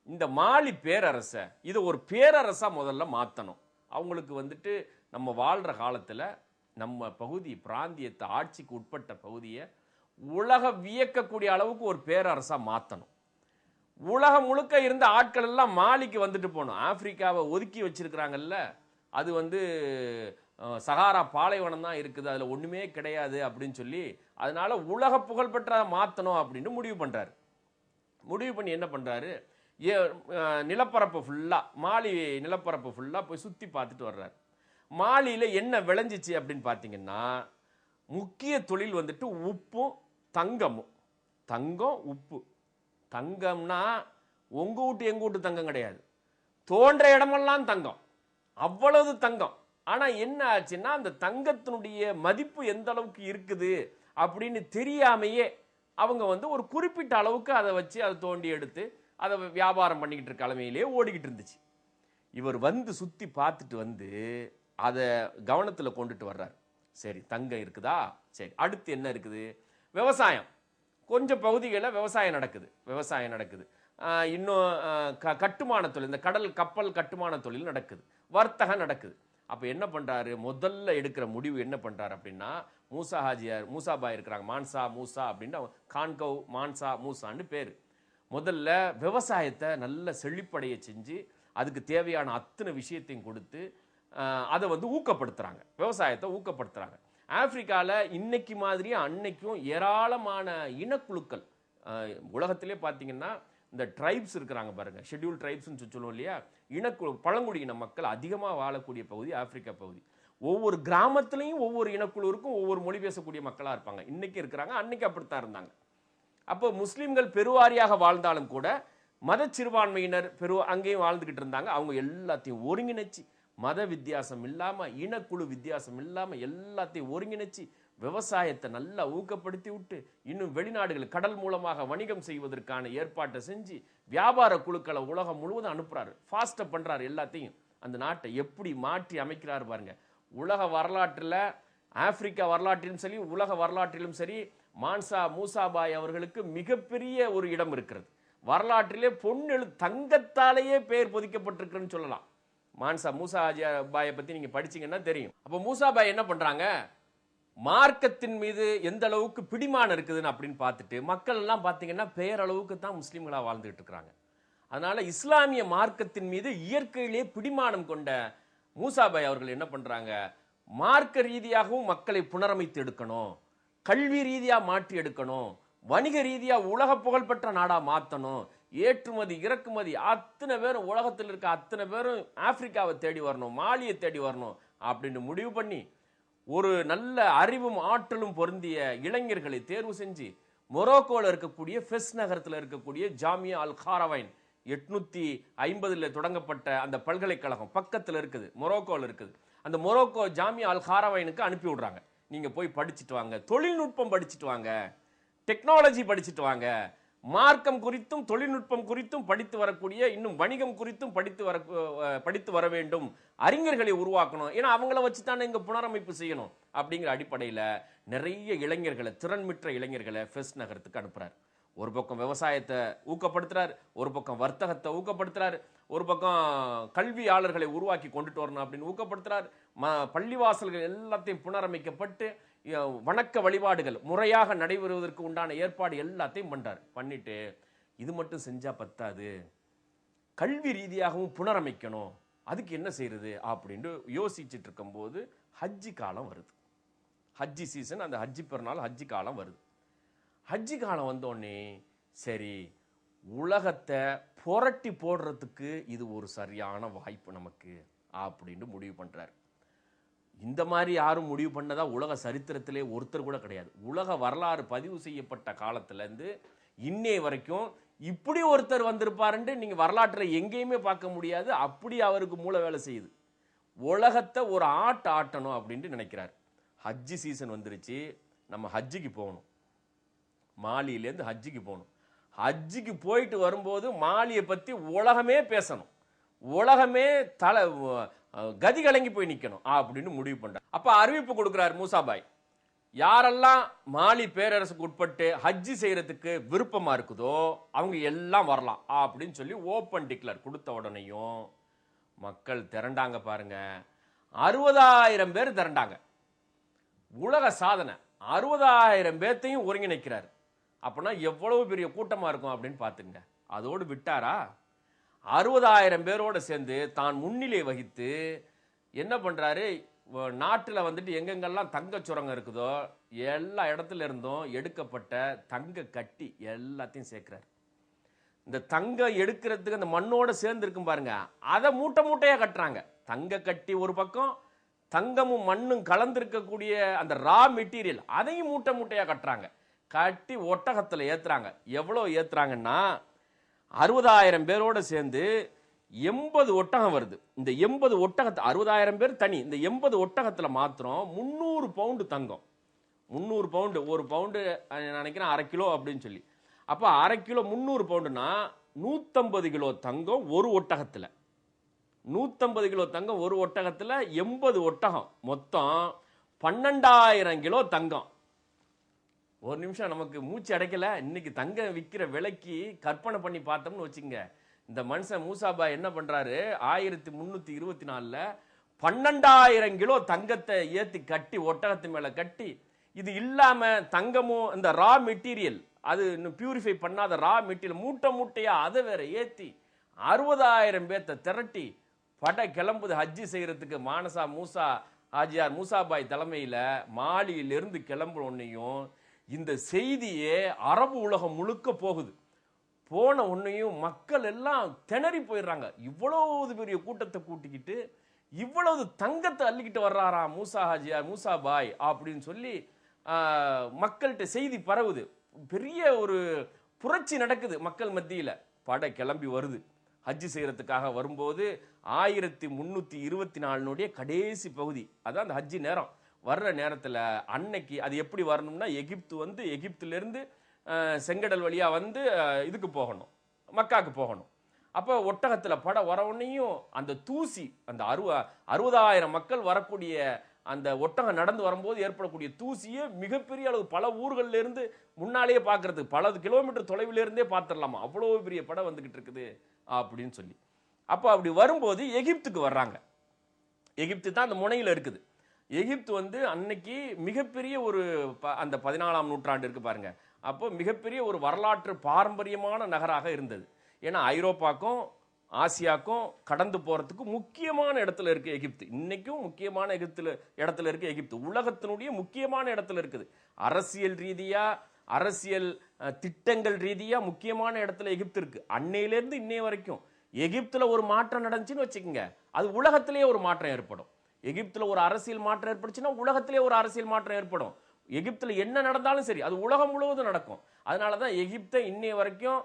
இந்த மாலி பேரரச இதை ஒரு பேரரசா முதல்ல மாத்தணும். அவங்களுக்கு நம்ம வாழ்ற காலத்துல நம்ம பகுதி பிராந்தியத்தை, ஆட்சிக்கு உட்பட்ட பகுதியை உலக வியக்கக்கூடிய அளவுக்கு ஒரு பேரரசா மாத்தணும். உலகம் முழுக்க இருந்த ஆட்கள் எல்லாம் மாலிக்கு வந்துட்டு போகணும். ஆப்பிரிக்காவை ஒதுக்கி வச்சிருக்கிறாங்கல்ல, அது சகாரா பாலைவனம் தான் இருக்குது, அதுல ஒண்ணுமே கிடையாது அப்படின்னு சொல்லி, அதனால உலக புகழ்பெற்ற மாத்தணும் அப்படின்னு முடிவு பண்றாரு. முடிவு பண்ணி என்ன பண்றாரு, நிலப்பரப்பு ஃபுல்லா, மாலி நிலப்பரப்பு ஃபுல்லா போய் சுத்தி பார்த்துட்டு வர்றாரு. மாலியில என்ன விளைஞ்சிச்சு அப்படின்னு பார்த்தீங்கன்னா, முக்கிய தொழில் உப்பும் தங்கமும். தங்கம், உப்பு. தங்கம்னா உங்க வீட்டு எங்க வீட்டு தங்கம் கிடையாது, தோன்ற இடமெல்லாம் தங்கம், அவ்வளவு தங்கம். ஆனா என்ன ஆச்சுன்னா, அந்த தங்கத்தினுடைய மதிப்பு எந்த அளவுக்கு இருக்குது அப்படின்னு தெரியாமையே அவங்க ஒரு குறிப்பிட்ட அளவுக்கு அதை வச்சு அதை தோண்டி எடுத்து அதை வியாபாரம் பண்ணிக்கிட்டு இருக்க அளமையிலே ஓடிக்கிட்டு இருந்துச்சு. இவர் சுத்தி பார்த்துட்டு அதை கவனத்தில் கொண்டுட்டு வர்றாரு. சரி, தங்கம் இருக்குதா, சரி, அடுத்து என்ன இருக்குது, விவசாயம். கொஞ்சம் பகுதிகளில் விவசாயம் நடக்குது. இன்னும் கட்டுமான தொழில், இந்த கடல் கப்பல் கட்டுமான தொழில் நடக்குது, வர்த்தகம் நடக்குது. அப்போ என்ன பண்றாரு, முதல்ல எடுக்கிற முடிவு என்ன பண்றாரு அப்படின்னா, மூசாபாய் இருக்கிறாங்க, மான்சா மூசா அப்படின்னு, கான்கவ் மான்சா மூசான்னு பேரு. முதல்ல விவசாயத்தை நல்ல செழிப்படைய செஞ்சு அதுக்கு தேவையான அத்தனை விஷயத்தையும் கொடுத்து அதை ஊக்கப்படுத்துறாங்க, விவசாயத்தை ஊக்கப்படுத்துறாங்க. ஆப்பிரிக்காவில் இன்னைக்கு மாதிரியே அன்னைக்கும் ஏராளமான இனக்குழுக்கள், உலகத்திலே பார்த்தீங்கன்னா இந்த ட்ரைப்ஸ் இருக்கிறாங்க பாருங்க, ஷெட்யூல் ட்ரைப்ஸ்ன்னு சொல்லுவோம் இல்லையா, இனக்குழு, பழங்குடியின மக்கள் அதிகமாக வாழக்கூடிய பகுதி ஆப்பிரிக்கா பகுதி. ஒவ்வொரு கிராமத்திலையும் ஒவ்வொரு இனக்குழு இருக்கும், ஒவ்வொரு மொழி பேசக்கூடிய மக்களாக இருப்பாங்க. இன்னைக்கு இருக்கிறாங்க, அன்னைக்கு அப்படித்தான் இருந்தாங்க. அப்போ முஸ்லிம்கள் பெருவாரியாக வாழ்ந்தாலும் கூட மத சிறுபான்மையினர் அங்கேயும் வாழ்ந்துகிட்டு இருந்தாங்க. அவங்க எல்லாத்தையும் ஒருங்கிணைச்சு, மத வித்தியாசம் இல்லாம, இனக்குழு வித்தியாசம் இல்லாம எல்லாத்தையும் ஒருங்கிணைச்சு விவசாயத்தை நல்லா ஊக்கப்படுத்தி விட்டு, இன்னும் வெளிநாடுகள் கடல் மூலமாக வணிகம் செய்வதற்கான ஏற்பாட்டை செஞ்சு வியாபார குழுக்களை உலகம் முழுவதும் அனுப்புறாரு. ஃபாஸ்டா பண்றாரு எல்லாத்தையும். அந்த நாட்டை எப்படி மாற்றி அமைக்கிறாரு பாருங்க. உலக வரலாற்றில், ஆப்பிரிக்கா வரலாற்றிலும் சரி, உலக வரலாற்றிலும் சரி, மான்சா மூசாபாய் அவர்களுக்கு மிகப்பெரிய ஒரு இடம் இருக்கிறது. வரலாற்றிலே தங்கத்தாலேயே பெயர் பொதிக்கப்பட்டிருக்குன்னு சொல்லலாம். மான்சா மூசாபாயை பத்தி நீங்க படிச்சீங்கன்னா தெரியும். அப்ப மூசாபாய் என்ன பண்றாங்க, மார்க்கத்தின் மீது எந்த அளவுக்கு பிடிமானம் இருக்குதுன்னு அப்படின்னு பார்த்துட்டு, மக்கள் எல்லாம் பார்த்தீங்கன்னா பெயரளவுக்கு தான் முஸ்லீம்களா வாழ்ந்துட்டு இருக்கிறாங்க. அதனால இஸ்லாமிய மார்க்கத்தின் மீது இயற்கையிலேயே பிடிமானம் கொண்ட மூசாபாய் அவர்கள் என்ன பண்றாங்க, மார்க்க ரீதியாகவும் மக்களை புனரமைத்து எடுக்கணும், கல்வி ரீதியா மாற்றி எடுக்கணும், வணிக ரீதியா உலக புகழ்பெற்ற நாடா மாத்தணும், ஏற்றுமதி இறக்குமதி அத்தனை பேரும், உலகத்தில் இருக்க அத்தனை பேரும் ஆப்பிரிக்காவை தேடி வரணும், மாலியை தேடி வரணும் அப்படின்னு முடிவு பண்ணி ஒரு நல்ல அறிவும் ஆற்றலும் பொருந்திய இளைஞர்களை தேர்வு செஞ்சு மொரோக்கோல இருக்கக்கூடிய ஃபெஸ் நகரத்தில் இருக்கக்கூடிய ஜாமியா அல் காரவைன் 850 தொடங்கப்பட்ட அந்த பல்கலைக்கழகம் பக்கத்தில் இருக்குது, மொரோக்கோல இருக்குது. அந்த மொரோக்கோ ஜாமியா அல் காரவைனுக்கு அனுப்பி விடுறாங்க. நீங்க போய் படிச்சுட்டு வாங்க, தொழில்நுட்பம் படிச்சுட்டு வாங்க, டெக்னாலஜி படிச்சுட்டு வாங்க, மார்க்கம் குறித்தும் தொழில்நுட்பம் குறித்தும் படித்து வரக்கூடிய, இன்னும் வணிகம் குறித்தும் படித்து வர வேண்டும், அறிஞர்களை உருவாக்கணும். ஏன்னா அவங்கள வச்சு தானே இங்க புனரமைப்பு செய்யணும். அப்படிங்கிற அடிப்படையில் நிறைய இளைஞர்களை, திறன்மிற்ற இளைஞர்களை ஃபெஸ் நகரத்துக்கு அனுப்புறாரு. ஒரு பக்கம் விவசாயத்தை ஊக்கப்படுத்துறாரு, ஒரு பக்கம் வர்த்தகத்தை ஊக்கப்படுத்துறாரு, ஒரு பக்கம் கல்வியாளர்களை உருவாக்கி கொண்டுட்டு வரணும் அப்படின்னு ஊக்கப்படுத்துறாரு. பள்ளிவாசல்கள் எல்லாத்தையும் புனரமைக்கப்பட்டு வணக்க வழிபாடுகள் முறையாக நடைபெறுவதற்கு உண்டான ஏற்பாடு எல்லாத்தையும் பண்றாரு. பண்ணிட்டு இது மட்டும் செஞ்சா பத்தாது, கல்வி ரீதியாகவும் புனரமைக்கணும், அதுக்கு என்ன செய்யறது அப்படின்னு யோசிச்சுட்டு இருக்கும் போது ஹஜ்ஜி காலம் வருது. ஹஜ்ஜி சீசன், அந்த ஹஜ்ஜி பெருநாள் ஹஜ்ஜி காலம் வருது. ஹஜ்ஜி காலம் வந்தோடனே சரி, உலகத்தை புரட்டி போடுறதுக்கு இது ஒரு சரியான வாய்ப்பு நமக்கு அப்படின்னு முடிவு பண்றாரு. இந்த மாதிரி யாரும் முடிவு பண்ணதா உலக சரித்திரத்திலே ஒருத்தர் கூட கிடையாது. உலக வரலாறு பதிவு செய்யப்பட்ட காலத்துல இருந்து இன்னே வரைக்கும் இப்படி ஒருத்தர் வந்திருப்பாருன்னு நீங்க வரலாற்றில் எங்கேயுமே பார்க்க முடியாது. அப்படி அவருக்கு மூளை வேலை செய்யுது. உலகத்தை ஒரு ஆட்டணும் அப்படின்னு நினைக்கிறார். ஹஜ்ஜி சீசன் வந்துருச்சு, நம்ம ஹஜ்ஜிக்கு போகணும், மாலியிலேருந்து ஹஜ்ஜிக்கு போகணும். ஹஜ்ஜிக்கு போயிட்டு வரும்போது மாலியை பத்தி உலகமே பேசணும், உலகமே கதி கலங்கி போய் நிக்கணும் அப்படின்னு முடிவு பண்றார். அப்ப அறிவிப்பு கொடுக்கிறார் மூசாபாய், யாரெல்லாம் மாலி பேரரசுக்கு உட்பட்டு ஹஜ்ஜி செய்யறதுக்கு விருப்பமா இருக்குதோ அவங்க எல்லாம் வரலாம் அப்படின்னு சொல்லி ஓப்பன் டிக்ளேர் கொடுத்த உடனேயும் மக்கள் திரண்டாங்க பாருங்க. 60,000 பேர் திரண்டாங்க. உலக சாதனை. 60,000 பேர்த்தையும் ஒருங்கிணைக்கிறார். அப்படின்னா எவ்வளவு பெரிய கூட்டமா இருக்கும் அப்படின்னு பாத்துங்க. அதோடு விட்டாரா, 60,000 பேரோட சேர்ந்து தான் முன்னிலை வகித்து என்ன பண்றாரு, நாட்டில் வந்துட்டு எங்கெங்கெல்லாம் தங்க சுரங்கம் இருக்குதோ எல்லா இடத்துல இருந்தும் எடுக்கப்பட்ட தங்க கட்டி எல்லாத்தையும் சேர்க்கிறார். இந்த தங்கம் எடுக்கிறதுக்கு அந்த மண்ணோட சேர்ந்து இருக்கும் பாருங்க, அதை மூட்டை மூட்டையா கட்டுறாங்க. தங்க கட்டி ஒரு பக்கம், தங்கமும் மண்ணும் கலந்திருக்கக்கூடிய அந்த ரா மெட்டீரியல் அதையும் மூட்டை மூட்டையா கட்டுறாங்க. கட்டி ஒட்டகத்துல ஏத்துறாங்க. எவ்வளவு ஏத்துறாங்கன்னா 60,000 பேரோட சேர்ந்து 80 ஒட்டகம் வருது. இந்த 80 ஒட்டகத்தை 60,000 பேர் தனி, இந்த 80 ஒட்டகத்துல மாத்திரம் 300 பவுண்டு தங்கம். 300 பவுண்டு, ஒரு பவுண்டு நினைக்கிறேன் 1/2 கிலோ அப்படின்னு சொல்லி. அப்ப 1/2 கிலோ 300 பவுண்டுனா 150 கிலோ தங்கம் ஒரு ஒட்டகத்துல. 150 கிலோ தங்கம் ஒரு ஒட்டகத்துல 80 ஒட்டகம், மொத்தம் 12,000 கிலோ தங்கம். ஒரு நிமிஷம் நமக்கு மூச்சு அடைக்கல. இன்னைக்கு தங்கம் விற்கிற விலைக்கு கற்பனை பண்ணி பார்த்தோம்னு வச்சுங்க, இந்த மனுஷன் மூசாபாய் என்ன பண்றாரு, 1324 12,000 கிலோ தங்கத்தை ஏத்தி கட்டி ஒட்டகத்து மேல கட்டி, இது இல்லாம தங்கமும் இந்த ரா மெட்டீரியல், அது இன்னும் பியூரிஃபை பண்ணாத ரா மெட்டீரியல் மூட்டை மூட்டையா அதை வேற ஏத்தி 60,000 பேர்த்த திரட்டி படை கிளம்புது ஹஜ்ஜி செய்யறதுக்கு. மானசா மூசா ஆஜியார் மூசாபாய் தலைமையில மாலியிலிருந்து கிளம்புறோன்னையும் இந்த செய்தியே அரபு உலகம் முழுக்க போகுது. போன உன்னையும் மக்கள் எல்லாம் திணறி போயிடுறாங்க. இவ்வளவு பெரிய கூட்டத்தை கூட்டிக்கிட்டு இவ்வளவு தங்கத்தை அள்ளிக்கிட்டு வர்றாராம் மூசா ஹாஜியார் மூசாபாய் அப்படின்னு சொல்லி மக்கள்கிட்ட செய்தி பரவுது. பெரிய ஒரு புரட்சி நடக்குது மக்கள் மத்தியில். படை கிளம்பி வருது ஹஜ்ஜி செய்யறதுக்காக வரும்போது 1324 கடைசி பகுதி, அதான் அந்த ஹஜ்ஜி நேரம். வர்ற நேரத்தில் அன்னைக்கு அது எப்படி வரணும்னா, எகிப்திலிருந்து செங்கடல் வழியா வந்து இதுக்கு போகணும், மக்காவுக்கு போகணும். அப்போ ஒட்டகத்தில் பட வரவுன்னையும் அந்த தூசி, அந்த 60,000 மக்கள் வரக்கூடிய அந்த ஒட்டகம் நடந்து வரும்போது ஏற்படக்கூடிய தூசியே மிகப்பெரிய அளவு, பல ஊர்களில் இருந்து முன்னாலேயே பார்க்கறது, பல கிலோமீட்டர் தொலைவிலிருந்தே பார்த்துடலாமா, அவ்வளோ பெரிய படம் வந்துகிட்டு இருக்குது அப்படின்னு சொல்லி. அப்போ அப்படி வரும்போது எகிப்துக்கு வர்றாங்க. எகிப்து தான் அந்த முனையில் இருக்குது. எகிப்து வந்து அன்னைக்கு மிகப்பெரிய ஒரு அந்த 14ஆம் நூற்றாண்டு இருக்கு பாருங்க, அப்போ மிகப்பெரிய ஒரு வரலாற்று பாரம்பரியமான நகராக இருந்தது. ஏன்னா ஐரோப்பாக்கும் ஆசியாக்கும் கடந்து போறதுக்கு முக்கியமான இடத்துல இருக்கு எகிப்து. இன்னைக்கும் முக்கியமான இடத்துல இருக்கு எகிப்து. உலகத்தினுடைய முக்கியமான இடத்துல இருக்குது. அரசியல் ரீதியா, அரசியல் திட்டங்கள் ரீதியா முக்கியமான இடத்துல எகிப்து இருக்கு. அன்னையிலிருந்து இன்னைய வரைக்கும் எகிப்துல ஒரு மாற்றம் நடந்துச்சுன்னு வச்சுக்கோங்க, அது உலகத்திலேயே ஒரு மாற்றம் ஏற்படும். எகிப்துல ஒரு அரசியல் மாற்றம் ஏற்பட்டுச்சுன்னா உலகத்திலேயே ஒரு அரசியல் மாற்றம் ஏற்படும். எகிப்துல என்ன நடந்தாலும் சரி, அது உலகம் முழுவதும் நடக்கும். அதனாலதான் எகிப்தை இன்னைய வரைக்கும்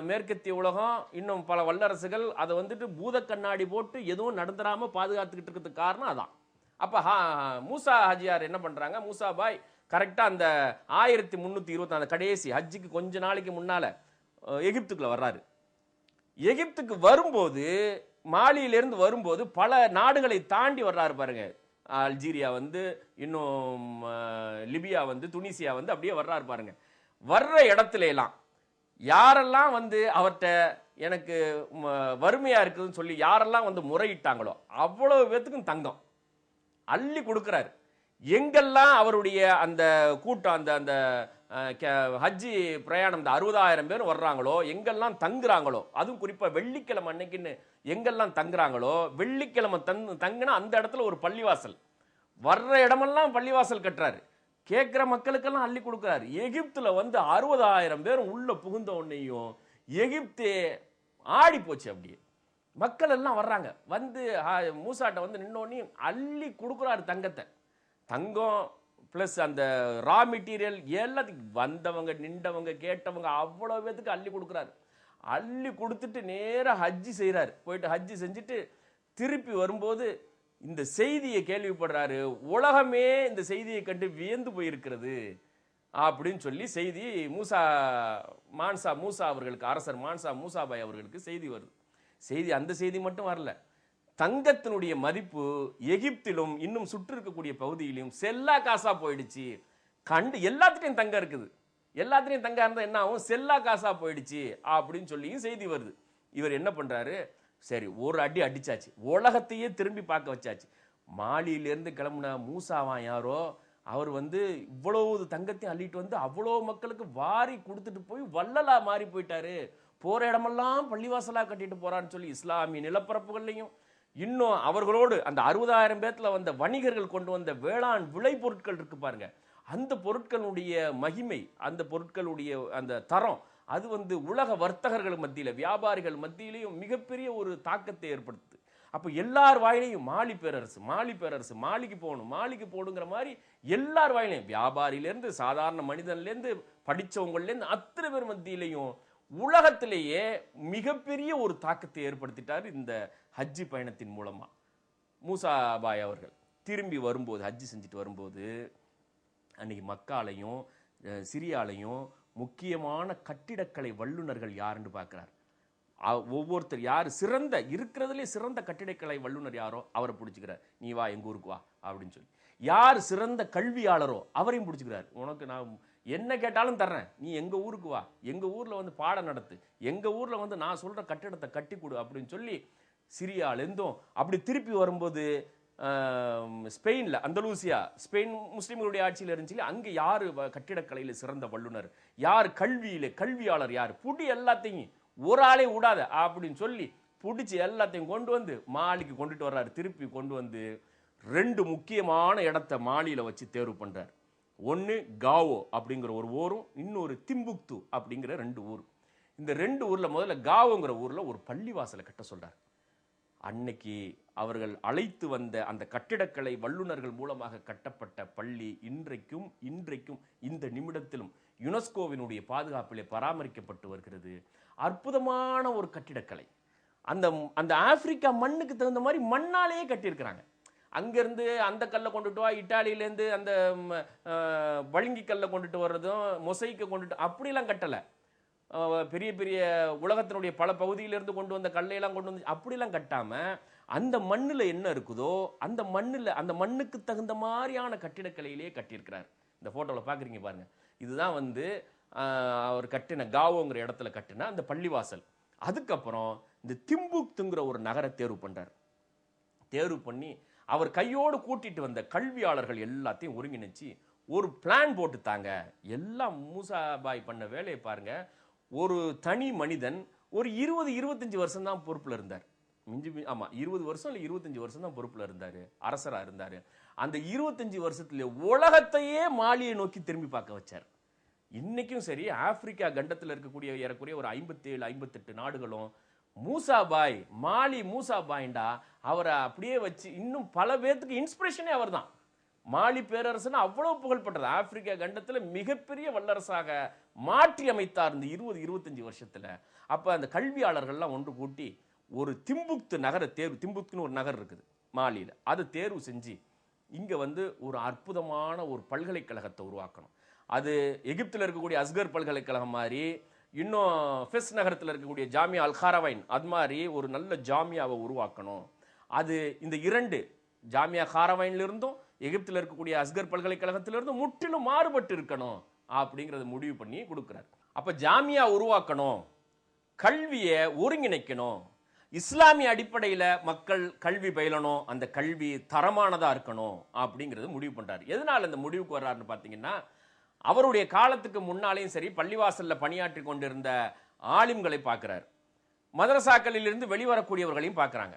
மேற்கத்திய உலகம், இன்னும் பல வல்லரசுகள் அதை வந்துட்டு பூத கண்ணாடி போட்டு எதுவும் நடந்துடாம பாதுகாத்துக்கிட்டு இருக்கிறதுக்கு காரணம் அதான். அப்ப மூசா ஹாஜியார் என்ன பண்றாங்க, மூசா பாய் கரெக்டா அந்த 1324 அந்த கடைசி ஹஜ்ஜுக்கு கொஞ்ச நாளைக்கு முன்னால எகிப்துக்குள்ள வர்றாரு. எகிப்துக்கு வரும்போது, மாலியிலிருந்து வரும்போது பல நாடுகளை தாண்டி வர்றாரு பாருங்க. அல்ஜீரியா வந்து, இன்னும் லிபியா வந்து, துனிசியா வந்து, அப்படியே வர்றாரு பாருங்க. வர்ற இடத்துல எல்லாம் யாரெல்லாம் வந்து அவர்கிட்ட எனக்கு வறுமையா இருக்குதுன்னு சொல்லி யாரெல்லாம் வந்து முறையிட்டாங்களோ அவ்வளவு பேத்துக்கும் தங்கம் அள்ளி கொடுக்கிறாரு. எங்கெல்லாம் அவருடைய அந்த கூட்டம், அந்த அந்த ஹஜ்ஜி பிரயாணம், இந்த 60,000 பேர் வர்றாங்களோ, எங்கெல்லாம் தங்குறாங்களோ, அதுவும் குறிப்பா வெள்ளிக்கிழமை அன்னைக்குன்னு எங்கெல்லாம் தங்குறாங்களோ, வெள்ளிக்கிழமை தங்குனா அந்த இடத்துல ஒரு பள்ளிவாசல், வர்ற இடமெல்லாம் பள்ளிவாசல் கட்டுறாரு. கேட்கிற மக்களுக்கெல்லாம் அள்ளி கொடுக்கிறாரு. எகிப்துல வந்து 60,000 பேர் உள்ள புகுந்த உடனேயும் எகிப்தே ஆடி போச்சு. அப்படியே மக்கள் எல்லாம் வர்றாங்க, வந்து மூசாட்ட வந்து நின்னோடனே அள்ளி கொடுக்குறாரு தங்கத்தை. தங்கம் பிளஸ் அந்த ரா மெட்டீரியல் எல்லாத்துக்கும் வந்தவங்க, நின்றவங்க, கேட்டவங்க அவ்வளோ பேத்துக்கு அள்ளி கொடுக்குறாரு. அள்ளி கொடுத்துட்டு நேராக ஹஜ்ஜி செய்கிறாரு. போயிட்டு ஹஜ்ஜி செஞ்சுட்டு திருப்பி வரும்போது இந்த செய்தியை கேள்விப்படுறாரு. உலகமே இந்த செய்தியை கண்டு வியந்து போயிருக்கிறது அப்படின்னு சொல்லி செய்தி மூசா அவர்களுக்கு, அரசர் மூசாபாய் அவர்களுக்கு செய்தி வருது. அந்த செய்தி மட்டும் வரல, தங்கத்தினுடைய மதிப்பு எகிப்திலும் இன்னும் சுற்று இருக்கக்கூடிய பகுதியிலும் செல்லா காசா போயிடுச்சு. கண்டு எல்லாத்துட்டையும் தங்கம் இருக்குது, எல்லாத்துட்டையும் தங்கம் இருந்தால் என்ன ஆகும், செல்லா காசா போயிடுச்சு அப்படின்னு சொல்லியும் செய்தி வருது. இவர் என்ன பண்றாரு, சரி ஒரு அடி அடிச்சாச்சு, உலகத்தையே திரும்பி பார்க்க வச்சாச்சு. மாலியிலிருந்து கிளம்புன மூசாவான் யாரோ, அவர் வந்து இவ்வளவு தங்கத்தையும் அள்ளிட்டு வந்து அவ்வளோ மக்களுக்கு வாரி கொடுத்துட்டு போய் வள்ளலா மாறி போயிட்டாரு. போற இடமெல்லாம் பள்ளிவாசலா கட்டிட்டு போறான்னு சொல்லி இஸ்லாமிய நிலப்பரப்புகள்லையும், இன்னும் அவர்களோடு அந்த 60,000 பேத்துல வந்த வணிகர்கள் கொண்டு வந்த வேளாண் விளை பொருட்கள் இருக்கு பாருங்க, அந்த பொருட்களுடைய மகிமை, அந்த பொருட்களுடைய அந்த தரம், அது வந்து உலக வர்த்தகர்கள் மத்தியில், வியாபாரிகள் மத்தியிலையும் மிகப்பெரிய ஒரு தாக்கத்தை ஏற்படுத்துது. அப்போ எல்லார் வாயிலையும் மாலி பேரரசு மாலிக்கு போகணுங்கிற மாதிரி எல்லார் வாயிலையும், வியாபாரியிலேருந்து சாதாரண மனிதன்லேருந்து படித்தவங்கலேருந்து அத்தனை பேர் மத்தியிலையும் உலகத்திலேயே மிகப்பெரிய ஒரு தாக்கத்தை ஏற்படுத்திட்டார் இந்த ஹஜ்ஜி பயணத்தின் மூலமா. மூசாபாய் அவர்கள் திரும்பி வரும்போது, ஹஜ்ஜி செஞ்சுட்டு வரும்போது, அன்னைக்கு மக்காலையும் சிரியாலையும் முக்கியமான கட்டிடக்கலை வல்லுநர்கள் யாருன்னு பார்க்கிறார். ஒவ்வொருத்தர் யார் இருக்கிறதுலே சிறந்த கட்டிடக்கலை வல்லுநர் யாரோ அவரை பிடிச்சிக்கிறார். நீ வா எங்க ஊருக்கு வா அப்படின்னு சொல்லி. யார் சிறந்த கல்வியாளரோ அவரையும் பிடிச்சிக்கிறார். உனக்கு நான் என்ன கேட்டாலும் தர்றேன், நீ எங்க ஊருக்கு வா, எங்க ஊர்ல வந்து பாடம் நடத்து, எங்க ஊர்ல வந்து நான் சொல்ற கட்டிடத்தை கட்டி கொடு அப்படின்னு சொல்லி சிரியாலேருந்தும் அப்படி திருப்பி வரும்போது ஸ்பெயின்ல அந்தலூசியா, ஸ்பெயின் முஸ்லிம்களுடைய ஆட்சியில் இருந்துச்சு, அங்க யாரு கட்டிடக்கலையில சிறந்த வல்லுநர், யார் கல்வியாளர், யார் புடி எல்லாத்தையும் ஒரு ஆளே விடாத அப்படின்னு சொல்லி பிடிச்சி எல்லாத்தையும் கொண்டு வந்து மாலிக்கு கொண்டுட்டு வர்றாரு. திருப்பி கொண்டு வந்து 2 முக்கியமான இடத்தை மாலியில வச்சு தேர்வு பண்றாரு. ஒன்னு காவோ அப்படிங்கிற ஒரு ஊரும், இன்னொரு திம்புக்து அப்படிங்கிற 2 ஊர். இந்த 2 ஊர்ல முதல்ல காவோங்கிற ஊர்ல ஒரு பள்ளிவாசலை கட்ட சொல்றாரு. அன்னைக்கு அவர்கள் அழைத்து வந்த அந்த கட்டிடக்கலை வல்லுநர்கள் மூலமாக கட்டப்பட்ட பள்ளி இன்றைக்கும் இந்த நிமிடத்திலும் யுனெஸ்கோவினுடைய பாதுகாப்பிலே பராமரிக்கப்பட்டு வருகிறது. அற்புதமான ஒரு கட்டிடக்கலை. அந்த அந்த ஆப்பிரிக்கா மண்ணுக்கு தகுந்த மாதிரி மண்ணாலேயே கட்டியிருக்கிறாங்க. அங்கேருந்து அந்த கல்லை கொண்டுட்டு வா, இட்டாலியிலேருந்து அந்த வழுங்கி கல்லை கொண்டுட்டு வர்றதும் மொசைக்கை கொண்டுட்டு அப்படிலாம் கட்டலை. பெரிய பெரிய உலகத்தினுடைய பல பகுதியிலிருந்து கொண்டு வந்த கல்லையெல்லாம் கொண்டு வந்து அப்படிலாம் கட்டாமல் அந்த மண்ணில் என்ன இருக்குதோ அந்த மண்ணுக்கு தகுந்த மாதிரியான கட்டிடக்கலையிலே கட்டியிருக்கிறார். இந்த ஃபோட்டோவில் பார்க்குறீங்க பாருங்கள். இதுதான் வந்து அவர் கட்டின காவோங்கிற இடத்துல கட்டின அந்த பள்ளிவாசல். அதுக்கப்புறம் இந்த திம்புக்துங்கிற ஒரு நகரை தேர்வு பண்ணி அவர் கையோடு கூட்டிட்டு வந்த கல்வியாளர்கள் எல்லாத்தையும் ஒருங்கிணைச்சு ஒரு பிளான் போட்டுத்தாங்க. எல்லாம் மூசாபாய் பண்ண வேலையை பாருங்க. ஒரு தனி மனிதன் ஒரு 20-25 வருஷம் தான் பொறுப்புல இருந்தார். 20 வருஷம் இல்லை 25 வருஷம் தான் பொறுப்புல இருந்தாரு, அரசரா இருந்தாரு. அந்த 25 வருஷத்துல உலகத்தையே மாலியை நோக்கி திரும்பி பார்க்க வச்சார். இன்னைக்கும் சரி, ஆப்பிரிக்கா கண்டத்தில் இருக்கக்கூடிய ஏறக்குறைய ஒரு 57-58 நாடுகளும் மாலி மூசாபாய்ண்டா அவரை அப்படியே வச்சு இன்னும் பல பேர்த்துக்கு இன்ஸ்பிரேஷனே அவர் தான். மாலி பேரரசுன்னு அவ்வளவு புகழ்பெற்றது. ஆப்பிரிக்கா கண்டத்தில் மிகப்பெரிய வல்லரசாக மாற்றி அமைத்தார் இந்த 20-25 வருஷத்துல. அப்ப அந்த கல்வியாளர்கள்லாம் ஒன்று கூட்டி ஒரு திம்புக்து நகரை திம்புக்துன்னு ஒரு நகர் இருக்குது மாலியில, அதை தேர்வு செஞ்சு இங்க வந்து ஒரு அற்புதமான ஒரு பல்கலைக்கழகத்தை உருவாக்கணும். அது எகிப்தில் இருக்கக்கூடிய அஸ்கர் பல்கலைக்கழகம் மாதிரி, இன்னும் ஃபெஸ் நகரத்தில் இருக்கக்கூடிய ஜாமியா அல் காரவைன் அது மாதிரி ஒரு நல்ல ஜாமியாவை உருவாக்கணும். அது இந்த 2 ஜாமியா காரவைன்லிருந்தும் எகிப்தில் இருக்கக்கூடிய அஸ்கர் பல்கலைக்கழகத்திலிருந்தும் முற்றிலும் மாறுபட்டு இருக்கணும் அப்படிங்கிறத முடிவு பண்ணி கொடுக்குறார். அப்ப ஜாமியா உருவாக்கணும், கல்வியை ஒருங்கிணைக்கணும், இஸ்லாமிய அடிப்படையில் மக்கள் கல்வி பயிலணும், அந்த கல்வி தரமானதா இருக்கணும் அப்படிங்கிறது முடிவு பண்றாரு. எதனால இந்த முடிவுக்கு வர்றாருன்னு பார்த்தீங்கன்னா, அவருடைய காலத்துக்கு முன்னாலேயும் சரி பள்ளிவாசல்ல பணியாற்றி கொண்டிருந்த ஆலிம்களை பார்க்கிறார், மதரசாக்களில் இருந்து வெளிவரக்கூடியவர்களையும் பார்க்குறாங்க.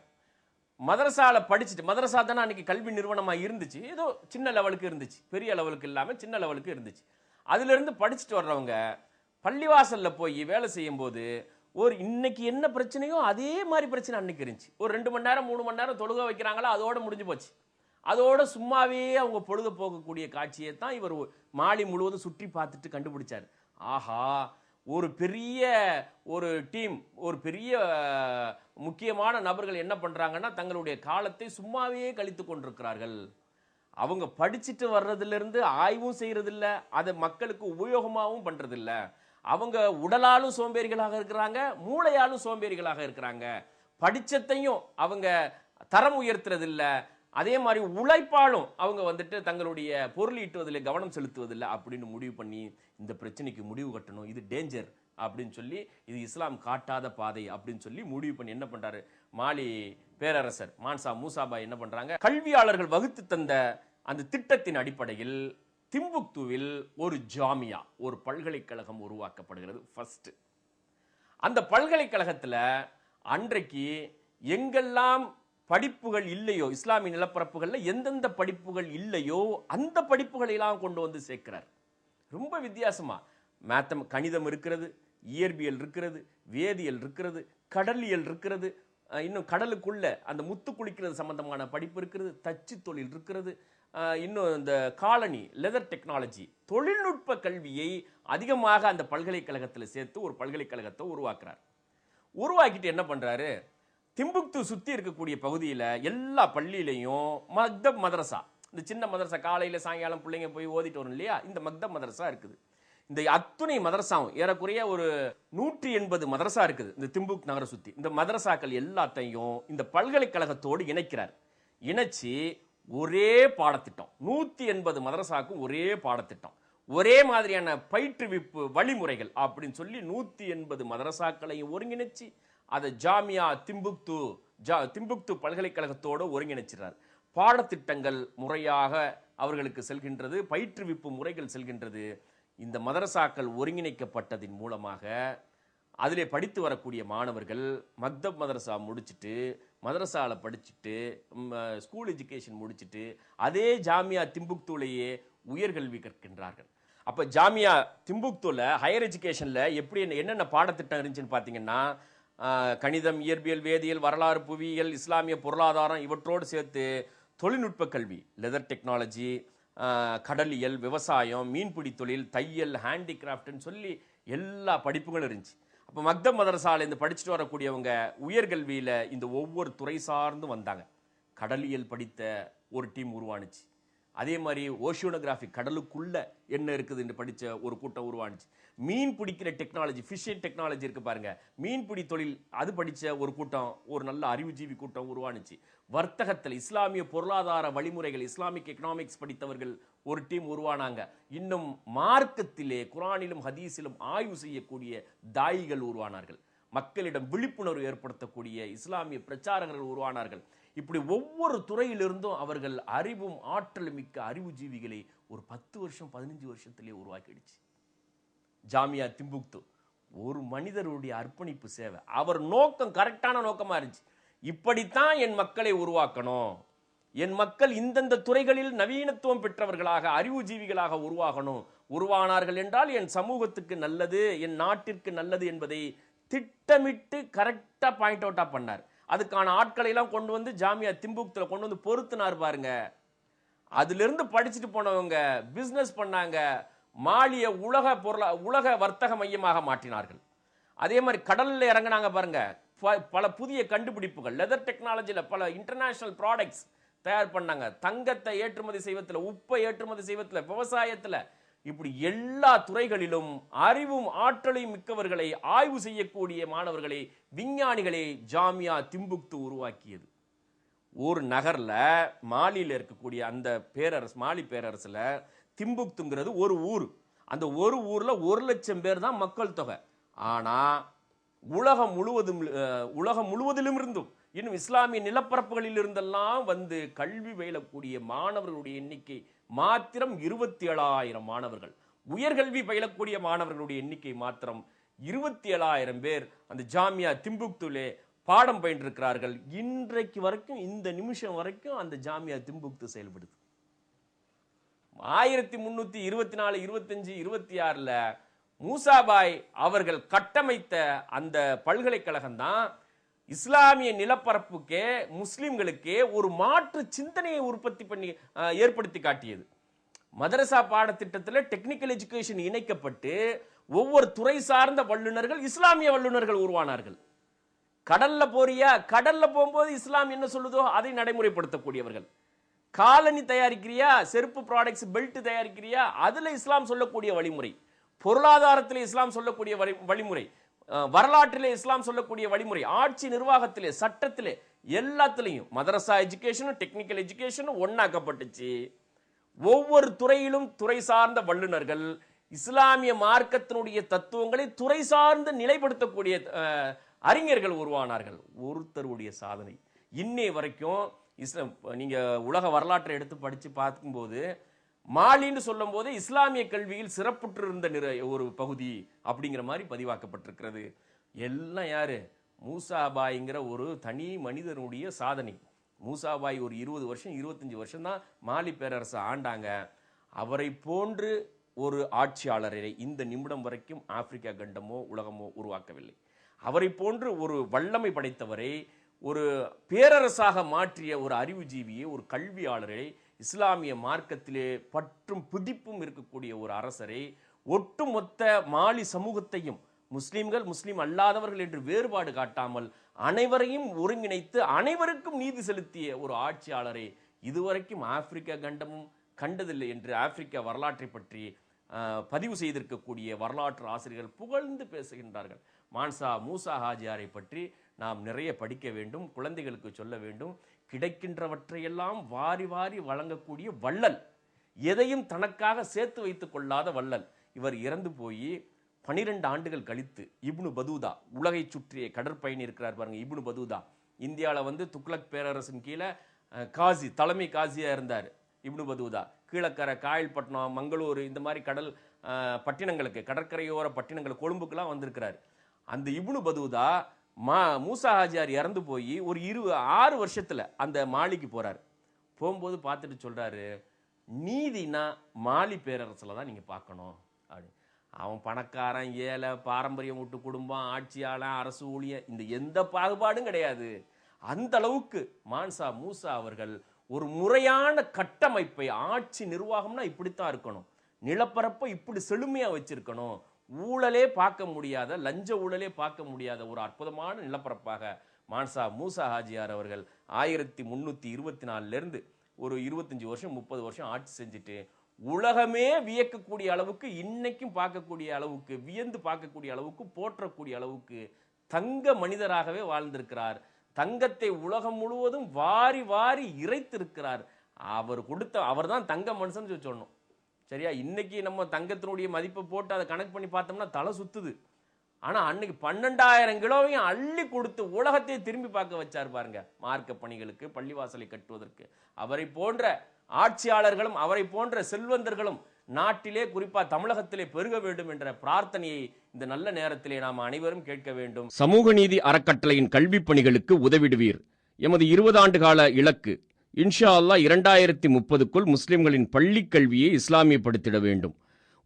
மதரசால படிச்சுட்டு, மதரசா தானே அன்னைக்கு கல்வி நிறுவனமாக இருந்துச்சு, ஏதோ சின்ன லெவலுக்கு இருந்துச்சு, பெரிய லெவலுக்கு இல்லாமல் சின்ன லெவலுக்கு இருந்துச்சு. அதுல இருந்து படிச்சுட்டு வர்றவங்க பள்ளிவாசல்ல போய் வேலை செய்யும் போது ஒரு இன்னைக்கு என்ன பிரச்சனையோ அதே மாதிரி பிரச்சனை அன்னைக்கு இருந்துச்சு. ஒரு 2 மணி நேரம் 3 மணி நேரம் தொழுக வைக்கிறாங்களா, அதோட முடிஞ்சு போச்சு. அதோட சும்மாவே அவங்க பொழுது போகக்கூடிய காட்சியை தான் இவர் மாலி முழுவதும் சுற்றி பார்த்துட்டு கண்டுபிடிச்சார். ஆஹா, ஒரு பெரிய ஒரு டீம், ஒரு பெரிய முக்கியமான நபர்கள் என்ன பண்றாங்கன்னா தங்களுடைய காலத்தை சும்மாவே கழித்து கொண்டிருக்கிறார்கள். அவங்க படிச்சுட்டு வர்றதிலிருந்து ஆய்வும் செய்யறதில்ல, அதை மக்களுக்கு உபயோகமாகவும் பண்றதில்ல. அவங்க உடலாலும் சோம்பேறிகளாக இருக்கிறாங்க, மூளையாலும் சோம்பேறிகளாக இருக்கிறாங்க. படிச்சத்தையும் அவங்க தரம் உயர்த்துறதில்ல, அதே மாதிரி உழைப்பாலும் அவங்க வந்துட்டு தங்களுடைய பொருள் ஈட்டுவதில் கவனம் செலுத்துவதில்லை அப்படின்னு முடிவு பண்ணி இந்த பிரச்சனைக்கு முடிவு கட்டணும், இது டேஞ்சர் அப்படின்னு சொல்லி, இது இஸ்லாம் காட்டாத பாதை அப்படின்னு சொல்லி முடிவு பண்ணி என்ன பண்றாரு, மாலி பேரரசர் மூசாபாய் என்ன பண்றாங்க, கல்வியாளர்கள் வகுத்து தந்த அந்த திட்டத்தின் அடிப்படையில் திம்புக்துவில் ஒரு ஜாமியா, ஒரு பல்கலைக்கழகம் உருவாக்கப்படுகிறது. ஃபர்ஸ்ட் அந்த பல்கலைக்கழகத்துல அன்றைக்கு எங்கெல்லாம் படிப்புகள் இல்லையோ, இஸ்லாமிய நிலப்பரப்புகள்ல எந்தெந்த படிப்புகள் இல்லையோ அந்த படிப்புகளை எல்லாம் கொண்டு வந்து சேர்க்கிறார். ரொம்ப வித்தியாசமா கணிதம் இருக்கிறது, இயற்பியல் இருக்கிறது, வேதியியல் இருக்கிறது, கடலியல் இருக்கிறது, இன்னும் கடலுக்குள்ள அந்த முத்து குளிக்கிறது சம்பந்தமான படிப்பு இருக்கிறது, தச்சு தொழில் இருக்கிறது, இன்னும் இந்த காலனி லெதர் டெக்னாலஜி, தொழில்நுட்ப கல்வியை அதிகமாக அந்த பல்கலைக்கழகத்தில் சேர்த்து ஒரு பல்கலைக்கழகத்தை உருவாக்குறார். உருவாக்கிட்டு என்ன பண்றாரு, திம்புக்து சுத்தி இருக்கக்கூடிய பகுதியில் எல்லா பள்ளியிலையும் மக்தப் மதரசா, இந்த சின்ன மதரசா காலையில் சாயங்காலம் பிள்ளைங்க போய் ஓதிட்டு வரும் இல்லையா, இந்த மக்தப் மதரசா இருக்குது. இந்த அத்துணை மதரசாவும் ஏறக்குறைய ஒரு 180 மதரசா இருக்குது இந்த திம்புக் நகரை சுத்தி. இந்த மதரசாக்கள் எல்லாத்தையும் இந்த பல்கலைக்கழகத்தோடு இணைக்கிறார். இணைச்சு ஒரே பாடத்திட்டம், 180 மதரசாக்கும் ஒரே பாடத்திட்டம், ஒரே மாதிரியான பயிற்றுவிப்பு வழிமுறைகள் அப்படின்னு சொல்லி 180 மதரசாக்களையும் ஒருங்கிணைச்சு அதை ஜாமியா திம்புக்து பல்கலைக்கழகத்தோடு ஒருங்கிணைச்சிறார். பாடத்திட்டங்கள் முறையாக அவர்களுக்கு செல்கின்றது, பயிற்றுவிப்பு முறைகள் செல்கின்றது. இந்த மதரசாக்கள் ஒருங்கிணைக்கப்பட்டதின் மூலமாக அதிலே படித்து வரக்கூடிய மாணவர்கள் மக்தப் மதரசா முடிச்சுட்டு, மதரசால படிச்சுட்டு, ஸ்கூல் எஜுகேஷன் முடிச்சுட்டு அதே ஜாமியா திம்புக்துலேயே உயர்கல்வி கற்கின்றார்கள். அப்போ ஜாமியா திம்புக்துல ஹையர் எஜுகேஷனில் எப்படி என்னென்ன பாடத்திட்டம் இருந்துச்சுன்னு பார்த்தீங்கன்னா, கணிதம், இயற்பியல், வேதியியல், வரலாறு, புவியியல், இஸ்லாமிய பொருளாதாரம் இவற்றோடு சேர்த்து தொழில்நுட்ப கல்வி, லெதர் டெக்னாலஜி, கடலியல், விவசாயம், மீன்பிடி தொழில், தையல், ஹேண்டிகிராஃப்ட்னு சொல்லி எல்லா படிப்புகளும் இருந்துச்சு. அப்போ மக்தம் மதரசால இருந்து படிச்சுட்டு வரக்கூடியவங்க உயர்கல்வியில் இந்த ஒவ்வொரு துறை சார்ந்து வந்தாங்க. கடலியல் படித்த ஒரு டீம் உருவானுச்சு. அதே மாதிரி ஓஷியோனோகிராஃபி, கடலுக்குள்ள என்ன இருக்குது என்று படித்த ஒரு கூட்டம் உருவானுச்சு. மீன் பிடிக்கிற டெக்னாலஜி, ஃபிஷிங் டெக்னாலஜி இருக்கு பாருங்க, மீன்பிடி தொழில் அது படித்த ஒரு கூட்டம், ஒரு நல்ல அறிவுஜீவி கூட்டம் உருவானுச்சு. வர்த்தகத்தில் இஸ்லாமிய பொருளாதார வழிமுறைகள், இஸ்லாமிக் எக்கனாமிக்ஸ் படித்தவர்கள் ஒரு டீம் உருவானாங்க. இன்னும் மார்க்கத்திலே குர்ஆனிலும் ஹதீஸிலும் ஆய்வு செய்யக்கூடிய தாயிகள் உருவானார்கள். மக்களிடம் விழிப்புணர்வு ஏற்படுத்தக்கூடிய இஸ்லாமிய பிரச்சாரகர்கள் உருவானார்கள். இப்படி ஒவ்வொரு துறையிலிருந்தும் அவர்கள் அறிவும் ஆற்றலும் மிக்க அறிவுஜீவிகளை ஒரு 10 வருஷம் 15 வருஷத்திலே உருவாக்கிடுச்சு. ஜாமியா திம்புக்து ஒரு மனிதருடைய அர்ப்பணிப்பு சேவை. அவர் நோக்கம் கரெக்டான நோக்கமா இருந்துச்சு. இப்படித்தான் என் மக்களை உருவாக்கணும், என் மக்கள் இந்தந்த துறைகளில் நவீனத்துவம் பெற்றவர்களாக அறிவுஜீவிகளாக உருவானார்கள் என்றால் என் சமூகத்துக்கு நல்லது, என் நாட்டிற்கு நல்லது என்பதை திட்டமிட்டு கரெக்டா பாயிண்ட் அவுட்டா பண்ணார். அதுக்கான ஆட்களை எல்லாம் கொண்டு வந்து ஜாமியா திம்புக்துல கொண்டு வந்து பொருத்தினார் பாருங்க. அதுல இருந்து படிச்சுட்டு போனவங்க பிசினஸ் பண்ணாங்க, மாலிய உலக வர்த்தக மையமாக மாற்றினார்கள். அதே மாதிரி கடல்ல இறங்கினாங்க பாருங்க, பல புதிய கண்டுபிடிப்புகள், லெதர் டெக்னாலஜில பல இன்டர்நேஷனல் ப்ராடக்ட்ஸ் தயார் பண்ணாங்க. தங்கத்தை ஏற்றுமதி செய்வதில், உப்பை ஏற்றுமதி செய்வதில், விவசாயத்துல, இப்படி எல்லா துறைகளிலும் அறிவும் ஆற்றலையும் மிக்கவர்களை, ஆய்வு செய்யக்கூடிய மாணவர்களை, விஞ்ஞானிகளை ஜாமியா திம்புக்து உருவாக்கியது. ஒரு நகர்ல மாலியில் இருக்கக்கூடிய அந்த பேரரசு, மாலி பேரரசுல திம்புக்துங்கிறது ஒரு ஊர். அந்த ஒரு ஊர்ல 1,00,000 பேர் தான் மக்கள் தொகை. ஆனா உலகம் முழுவதிலும் இருந்தும் இன்னும் இஸ்லாமிய நிலப்பரப்புகளில் இருந்தெல்லாம் வந்து கல்வி பயிலக்கூடிய மாணவர்களுடைய எண்ணிக்கை மாத்திரம் 27,000 மாணவர்கள். உயர்கல்வி பயிலக்கூடிய மாணவர்களுடைய எண்ணிக்கை மாத்திரம் 27,000 பேர் அந்த ஜாமியா திம்புக்துலே பாடம் பயின்றிருக்கிறார்கள். இன்றைக்கு வரைக்கும், இந்த நிமிஷம் வரைக்கும் அந்த ஜாமியா திம்புக்து செயல்படுது. 1324, 25, 26ல மூசாபாய் அவர்கள் கட்டமைத்த அந்த பல்கலைக்கழகம் தான் இஸ்லாமிய நிலப்பரப்புக்கே, முஸ்லிம்களுக்கே ஒரு மாற்று சிந்தனையை ஏற்படுத்தி காட்டியது. மதரசா பாடத்திட்டத்தில் டெக்னிக்கல் எஜுகேஷன் இணைக்கப்பட்டு ஒவ்வொரு துறை சார்ந்த வல்லுநர்கள், இஸ்லாமிய வல்லுநர்கள் உருவானார்கள். கடல்ல போறியா, கடல்ல போகும்போது இஸ்லாம் என்ன சொல்லுதோ அதை நடைமுறைப்படுத்தக்கூடியவர்கள். காலனி தயாரிக்கிறியா, செருப்பு ப்ராடக்ட்ஸ், பெல்ட் தயாரிக்கிறியா, அதுல இஸ்லாம் சொல்லக்கூடிய வழிமுறை, பொருளாதாரத்திலே இஸ்லாம் சொல்லக்கூடிய வழிமுறை, வரலாற்றிலே இஸ்லாம் சொல்லக்கூடிய வழிமுறை, ஆட்சி நிர்வாகத்திலே, சட்டத்திலே, எல்லாத்திலையும் மதரசா எஜுகேஷனும் டெக்னிக்கல் எஜுகேஷனும் ஒன்னாக்கப்பட்டுச்சு. ஒவ்வொரு துறையிலும் துறை சார்ந்த வல்லுநர்கள் இஸ்லாமிய மார்க்கத்தினுடைய தத்துவங்களை துறை சார்ந்து நிலைப்படுத்தக்கூடிய அறிஞர்கள் உருவானார்கள். ஒருத்தருடைய சாதனை இன்னை வரைக்கும் நீங்க உலக வரலாற்றை எடுத்து படிச்சு பார்க்கும்போது, மாலின்னு சொல்லும் போது இஸ்லாமிய கல்வியில் சிறப்புற்று இருந்த ஒரு பகுதி அப்படிங்கிற மாதிரி பதிவாக்கப்பட்டிருக்கிறது. எல்லாம் யாரு? மூசாபாய்ங்கிற ஒரு தனி மனிதனுடைய சாதனை. மூசாபாய் ஒரு 20 வருஷம் 25 வருஷம் தான் மாலி பேரரசு ஆண்டாங்க. அவரை போன்று ஒரு ஆட்சியாளரை இந்த நிமிடம் வரைக்கும் ஆப்பிரிக்கா கண்டமோ உலகமோ உருவாக்கவில்லை. அவரை போன்று ஒரு வல்லமை படைத்தவரை, ஒரு பேரரசாக மாற்றிய ஒரு அறிவுஜீவியை, ஒரு கல்வியாளரை, இஸ்லாமிய மார்க்கத்திலே பற்றும் புதிப்பும் இருக்கக்கூடிய ஒரு அரசரை, ஒட்டுமொத்த மாலி சமூகத்தையும் முஸ்லிம்கள், முஸ்லிம் அல்லாதவர்கள் என்று வேறுபாடு காட்டாமல் அனைவரையும் ஒருங்கிணைத்து அனைவருக்கும் நீதி செலுத்திய ஒரு ஆட்சியாளரை இதுவரைக்கும் ஆப்பிரிக்கா கண்டமும் கண்டதில்லை என்று ஆப்பிரிக்கா வரலாற்றை பற்றி பதிவு செய்திருக்கக்கூடிய வரலாற்று ஆசிரியர்கள் புகழ்ந்து பேசுகின்றார்கள். மூசா ஹாஜியாரை பற்றி நாம் நிறைய படிக்க வேண்டும், குழந்தைகளுக்கு சொல்ல வேண்டும். கிடைக்கின்றவற்றையெல்லாம் வாரி வாரி வழங்கக்கூடிய வள்ளல், எதையும் தனக்காக சேர்த்து வைத்துக் கொள்ளாத வள்ளல். இவர் இறந்து போய் 12 ஆண்டுகள் கழித்து இப்னு பதூதா, உலகை சுற்றிய கடற்பயணி இருக்கிறார் பாருங்க, இப்னு பதூதா இந்தியாவில் வந்து துக்ளக் பேரரசின் கீழே காசி, தலைமை காசியா இருந்தார். இப்னு பதூதா கீழக்கரை, காயல்பட்டினம், மங்களூர், இந்த மாதிரி கடல் பட்டினங்களுக்கு, கடற்கரையோர பட்டினங்கள், கொழும்புக்கெல்லாம் வந்திருக்கிறார். அந்த இப்னு பதூதா மூசா ஹாஜியார் இறந்து போய் ஒரு 6 வருஷத்துல அந்த மாலிக்கு போறாரு. போகும்போது பார்த்துட்டு சொல்றாரு, நீதினா மாலி பேரரசுல தான் நீங்க பார்க்கணும் அப்படி. அவன் பணக்காரன், ஏழை, பாரம்பரியம் விட்டு குடும்பம், ஆட்சியாளன், அரசு ஊழியர், இந்த எந்த பாகுபாடும் கிடையாது. அந்த அளவுக்கு மான்சா மூசா அவர்கள் ஒரு முறையான கட்டமைப்பை, ஆட்சி நிர்வாகம்னா இப்படித்தான் இருக்கணும், நிலப்பரப்பை இப்படி செழுமையா வச்சிருக்கணும், ஊழலே பார்க்க முடியாத, லஞ்ச ஊழலே பார்க்க முடியாத ஒரு அற்புதமான நிலப்பரப்பாக மான்சா மூசா ஹாஜியார் அவர்கள் 1324 ஒரு 25 வருஷம் 30 வருஷம் ஆட்சி செஞ்சுட்டு உலகமே வியக்கக்கூடிய அளவுக்கு, இன்னைக்கும் பார்க்கக்கூடிய அளவுக்கு, வியந்து பார்க்கக்கூடிய அளவுக்கு, போற்றக்கூடிய அளவுக்கு தங்க மனிதராகவே வாழ்ந்திருக்கிறார். தங்கத்தை உலகம் முழுவதும் வாரி வாரி இறைத்திருக்கிறார். அவர் தான் தங்க மனுஷன் சொல்லணும். சரியா? இன்னைக்கு நம்ம தங்கத்தினுடைய மதிப்பை போட்டு அதை கணக்கு பண்ணி பார்த்தோம்னா தலை சுத்துது. ஆனா அன்னைக்கு 12,000 கிலோவையும் அள்ளி கொடுத்து உலகத்தை திரும்பி பார்க்க வச்சார் பாருங்க. மார்க்க பணிகளுக்கு, பள்ளிவாசலை கட்டுவதற்கு. அவரை போன்ற ஆட்சியாளர்களும் அவரை போன்ற செல்வந்தர்களும் நாட்டிலே, குறிப்பா தமிழகத்திலே பெருக வேண்டும் என்ற பிரார்த்தனையை இந்த நல்ல நேரத்திலே நாம் அனைவரும் கேட்க வேண்டும். சமூக நீதி அறக்கட்டளையின் கல்விப் பணிகளுக்கு உதவிடுவீர். எமது 20 ஆண்டு கால இலக்கு இன்ஷா அல்லாஹ் 2030க்குள் முஸ்லிம்களின் பள்ளிக் கல்வியை இஸ்லாமியப்படுத்திட வேண்டும்.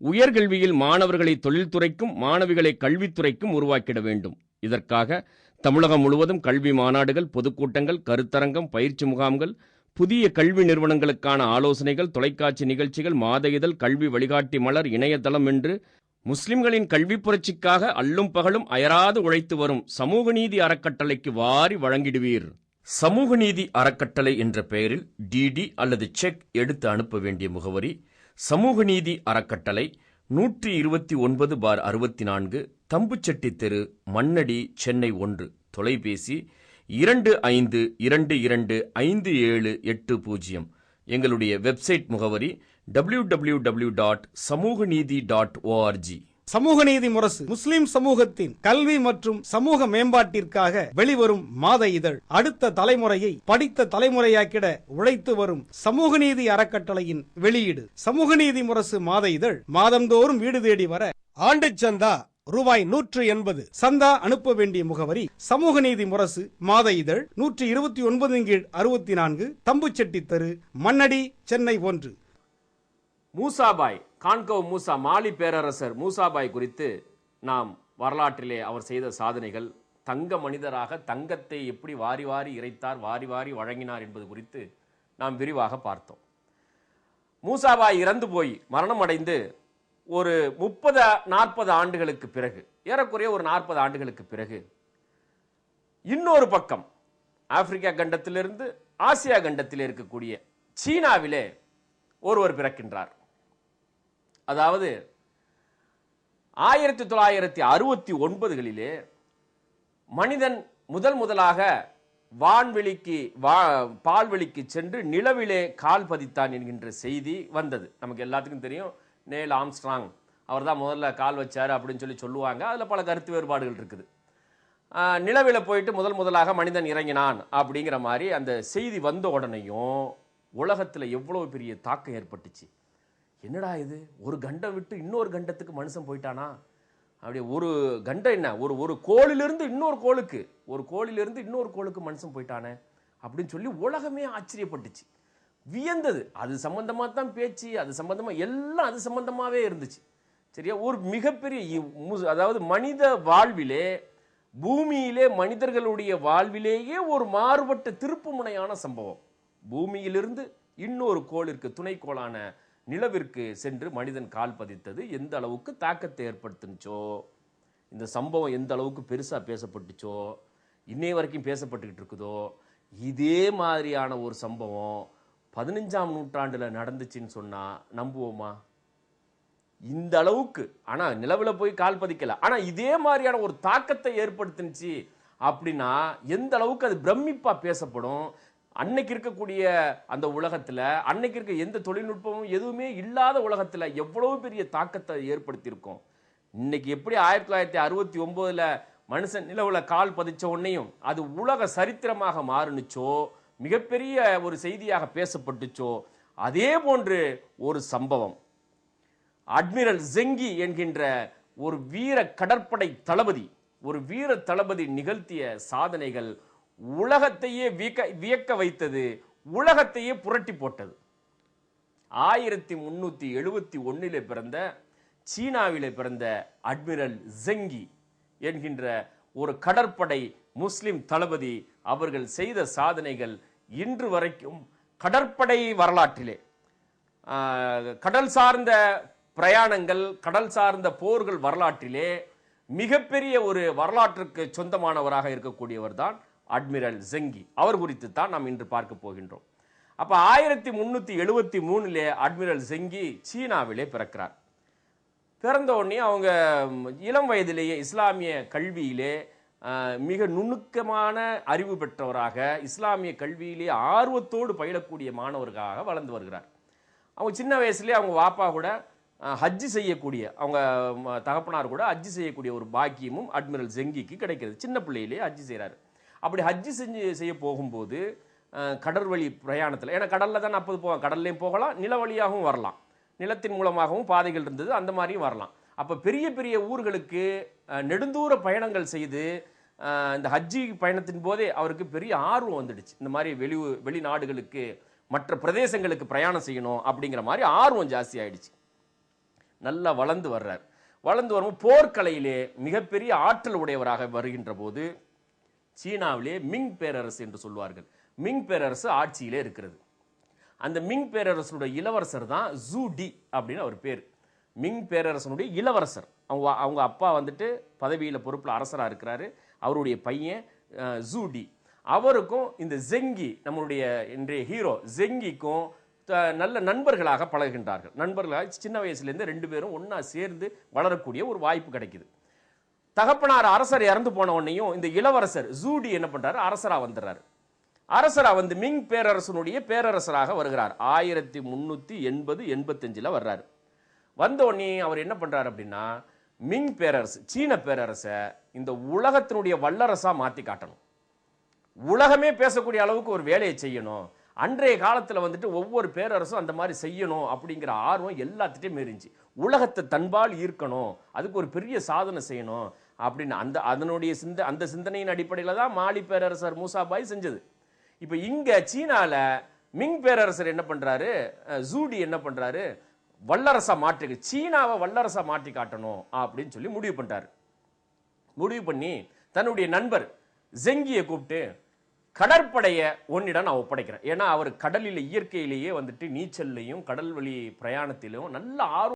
உயர்கல்வியில் மாணவர்களை தொழில்துறைக்கும் மாணவிகளை கல்வித்துறைக்கும் உருவாக்கிட வேண்டும். இதற்காக தமிழகம் முழுவதும் கல்வி மாநாடுகள், பொதுக்கூட்டங்கள், கருத்தரங்கம், பயிற்சி முகாம்கள், புதிய கல்வி நிறுவனங்களுக்கான ஆலோசனைகள், தொலைக்காட்சி நிகழ்ச்சிகள், மாத இதழ், கல்வி வழிகாட்டி மலர், இணையதளம் என்று முஸ்லிம்களின் கல்வி புரட்சிக்காக அல்லும் பகலும் அயராது உழைத்து வரும் சமூக நீதி அறக்கட்டளைக்கு வாரி வழங்கிடுவீர். சமூக நீதி அறக்கட்டளை என்ற பெயரில் டிடி அல்லது செக் எடுத்து அனுப்ப வேண்டிய முகவரி: சமூக நீதி அறக்கட்டளை, 129/64, தம்புச்செட்டி தெரு, மண்ணடி, சென்னை 1. தொலைபேசி 25225780. எங்களுடைய வெப்சைட் முகவரி www.samuganidhi.org. சமூக நீதி முரசு முஸ்லிம் சமூகத்தின் கல்வி மற்றும் சமூக மேம்பாட்டிற்காக வெளிவரும் மாத இதழ். அடுத்த தலைமுறையை படித்த தலைமுறையாக்கிட உழைத்து வரும் சமூக நீதி அறக்கட்டளையின் வெளியீடு. சமூக நீதி முரசு மாத இதழ் மாதந்தோறும் வீடு தேடி வர ஆண்டு சந்தா ரூபாய் 180. சந்தா அனுப்ப வேண்டிய முகவரி: சமூக நீதி முரசு மாத இதழ், 129/64, தம்புச்செட்டி தெரு, மண்ணடி, சென்னை 1. மூசாபாய், கான்கவ் மூசா, மாலி பேரரசர் மூசாபாய் குறித்து நாம் வரலாற்றிலே அவர் செய்த சாதனைகள், தங்க மனிதராக தங்கத்தை எப்படி வாரி வாரி இறைத்தார், வாரி வாரி வழங்கினார் என்பது குறித்து நாம் விரிவாக பார்த்தோம். மூசாபாய் இறந்து போய் மரணம் அடைந்து ஒரு 30-40 ஆண்டுகளுக்கு பிறகு, ஏறக்குறைய ஒரு 40 ஆண்டுகளுக்கு பிறகு, இன்னொரு பக்கம் ஆப்பிரிக்கா கண்டத்திலிருந்து ஆசியா கண்டத்தில் இருக்கக்கூடிய சீனாவிலே ஒருவர் பிறக்கின்றார். அதாவது 1969களிலே மனிதன் முதலாக வான்வெளிக்கு பால்வெளிக்கு சென்று நிலவிலே கால் பதித்தான் என்கின்ற செய்தி வந்தது. நமக்கு எல்லாத்துக்கும் தெரியும், நேல் ஆம்ஸ்ட்ராங் அவர் தான் முதல்ல கால் வச்சார் அப்படின்னு சொல்லுவாங்க. அதில் பல கருத்து வேறுபாடுகள் இருக்குது. நிலவில் போயிட்டு முதலாக மனிதன் இறங்கினான் அப்படிங்கிற மாதிரி அந்த செய்தி வந்த உடனேயும் உலகத்தில் எவ்வளவு பெரிய தாக்கம் ஏற்பட்டுச்சு. என்னடா இது, ஒரு கண்டம் விட்டு இன்னொரு கண்டத்துக்கு மனுஷன் போயிட்டானா? அப்படியே ஒரு கண்டம் என்ன, ஒரு கோளிலிருந்து இன்னொரு கோளுக்கு, ஒரு கோளிலிருந்து இன்னொரு கோளுக்கு மனுஷன் போயிட்டானே அப்படின்னு சொல்லி உலகமே ஆச்சரியப்பட்டுச்சு, வியந்தது. அது சம்பந்தமா தான் பேச்சு, அது சம்பந்தமா எல்லாம் அது சம்பந்தமாவே இருந்துச்சு. சரியா? ஒரு மிகப்பெரிய, அதாவது மனித வாழ்விலே, பூமியிலே, மனிதர்களுடைய வாழ்விலேயே ஒரு மாறுபட்ட திருப்பு முனையான சம்பவம். பூமியிலிருந்து இன்னொரு கோளிற்கு, துணைக்கோளான நிலவிற்கு சென்று மனிதன் கால் பதித்தது எந்த அளவுக்கு தாக்கத்தை ஏற்படுத்துச்சோ, இந்த சம்பவம் எந்த அளவுக்கு பெருசா பேசப்பட்டுச்சோ, இன்னைய வரைக்கும் பேசப்பட்டுக்கிட்டு இருக்குதோ, இதே மாதிரியான ஒரு சம்பவம் 15ஆம் நூற்றாண்டுல நடந்துச்சுன்னு சொன்னா நம்புவோமா? இந்த அளவுக்கு, ஆனா நிலவுல போய் கால் பதிக்கல, ஆனா இதே மாதிரியான ஒரு தாக்கத்தை ஏற்படுத்துச்சு அப்படின்னா எந்த அளவுக்கு அது பிரமிப்பா பேசப்படும். அன்னைக்கு இருக்கக்கூடிய அந்த உலகத்துல, அன்னைக்கு இருக்க எந்த தொழில்நுட்பமும் எதுவுமே இல்லாத உலகத்துல எவ்வளவு பெரிய தாக்கத்தை ஏற்படுத்தியிருக்கும். இன்னைக்கு எப்படி 1969ல மனுஷன் நிலவுல கால் பதிச்ச உடனேயும் அது உலக சரித்திரமாக மாறுனுச்சோ, மிகப்பெரிய ஒரு செய்தியாக பேசப்பட்டுச்சோ, அதே போன்று ஒரு சம்பவம் அட்மிரல் ஜெங்கி என்கின்ற ஒரு வீர கடற்படை தளபதி, ஒரு வீர தளபதி நிகழ்த்திய சாதனைகள் உலகத்தையே வியக்க வைத்தது, உலகத்தையே புரட்டி போட்டது. 1371 பிறந்த சீனாவிலே பிறந்த அட்மிரல் ஜெங்கி என்கின்ற ஒரு கடற்படை முஸ்லிம் தளபதி அவர்கள் செய்த சாதனைகள் இன்று வரைக்கும் கடற்படை வரலாற்றிலே, கடல் சார்ந்த பிரயாணங்கள், கடல் சார்ந்த போர்கள் வரலாற்றிலே மிகப்பெரிய ஒரு வரலாற்றுக்கு சொந்தமானவராக இருக்கக்கூடியவர் தான் அட்மிரல் ஜெங்கி. அவர் குறித்து தான் நாம் இன்று பார்க்க போகின்றோம். அப்ப 1373 அட்மிரல் ஜெங்கி சீனாவிலே பிறக்கிறார். பிறந்த உடனே அவங்க இளம் வயதிலேயே இஸ்லாமிய கல்வியிலே மிக நுணுக்கமான அறிவு பெற்றவராக, இஸ்லாமிய கல்வியிலே ஆர்வத்தோடு பயிலக்கூடிய மாணவர்களாக வளர்ந்து வருகிறார். அவங்க சின்ன வயசுலேயே அவங்க வாப்பா கூட ஹஜ்ஜி செய்யக்கூடிய, அவங்க தகப்பனார் கூட ஹஜ்ஜி செய்யக்கூடிய ஒரு பாக்கியமும் அட்மிரல் ஜெங்கிக்கு கிடைக்கிறது. சின்ன பிள்ளையிலே ஹஜ்ஜி செய்கிறாரு. அப்படி ஹஜ்ஜி செய்ய போகும்போது கடற்வழி பிரயாணத்தில், ஏன்னா கடலில் தான் அப்போது போவாங்க, கடல்லையும் போகலாம், நில வழியாகவும் வரலாம், நிலத்தின் மூலமாகவும் பாதைகள் இருந்தது, அந்த மாதிரியும் வரலாம். அப்போ பெரிய பெரிய ஊர்களுக்கு நெடுந்தூர பயணங்கள் செய்து இந்த ஹஜ்ஜி பயணத்தின் போதே அவருக்கு பெரிய ஆர்வம் வந்துடுச்சு. இந்த மாதிரி வெளிநாடுகளுக்கு, மற்ற பிரதேசங்களுக்கு பிரயாணம் செய்யணும் அப்படிங்கிற மாதிரி ஆர்வம் ஜாஸ்தி ஆயிடுச்சு. நல்லா வளர்ந்து வர்றார். வளர்ந்து வரும்போது போர்க்கலையிலே மிகப்பெரிய ஆற்றல் உடையவராக வருகின்ற போது சீனாவிலே மிங் பேரரசு என்று சொல்வார்கள், மிங் பேரரசு ஆட்சியிலே இருக்கிறது. அந்த மிங் பேரரசனுடைய இளவரசர் தான் ஜூ டி அப்படின்னு அவர் பேர். மிங் பேரரசனுடைய இளவரசர். அவங்க அப்பா வந்துட்டு பதவியில் பொறுப்பில் அரசராக இருக்கிறாரு. அவருடைய பையன் ஜூ டி. அவருக்கும் இந்த ஜெங்கி, நம்மளுடைய இன்றைய ஹீரோ ஜெங்கிக்கும் நல்ல நண்பர்களாக பழகுகின்றார்கள். நண்பர்களாக சின்ன வயசுலேருந்து ரெண்டு பேரும் ஒன்றா சேர்ந்து வளரக்கூடிய ஒரு வாய்ப்பு கிடைக்குது. தகப்பனார் அரசர் இறந்து போன உடனேயும் இந்த இளவரசர் ஜூ டி என்ன பண்றாரு, அரசராக வந்துடுறாரு. அரசரா வந்து மிங் பேரரசனுடைய பேரரசராக வருகிறார். 1380-85 வர்றாரு. வந்த உடனே அவர் என்ன பண்றாரு அப்படின்னா, மிங் பேரரசு, சீன பேரரசை இந்த உலகத்தினுடைய வல்லரசா மாத்தி காட்டணும், உலகமே பேசக்கூடிய அளவுக்கு ஒரு வேலையை செய்யணும். அன்றைய காலத்தில் வந்துட்டு ஒவ்வொரு பேரரசும் அந்த மாதிரி செய்யணும் அப்படிங்கிற ஆர்வம் எல்லாத்திட்டையும் இருந்துச்சு. உலகத்தை தன்பால் ஈர்க்கணும், அதுக்கு ஒரு பெரிய சாதனை செய்யணும் அப்படின்னு அந்த சிந்தனையின் அடிப்படையில் தான் மாலி பேரரசர் மூசாபாய் செஞ்சது. இப்போ இங்க சீனால மிங் பேரரசர் என்ன பண்றாரு, ஜூடி என்ன பண்றாரு, வல்லரசா மாற்றி, சீனாவை வல்லரசா மாற்றி காட்டணும் அப்படின்னு சொல்லி முடிவு பண்றாரு. முடிவு பண்ணி தன்னுடைய நண்பர் ஜெங்கியை கூப்பிட்டு, கடற்படையை ஒன்னிடம் நான் ஒப்படைக்கிறேன். ஏன்னா அவர் கடலில் இயற்கையிலேயே வந்துட்டு நீச்சல்லையும் கடல் வழி பிரயாணத்திலும் நல்ல ஆர்வம்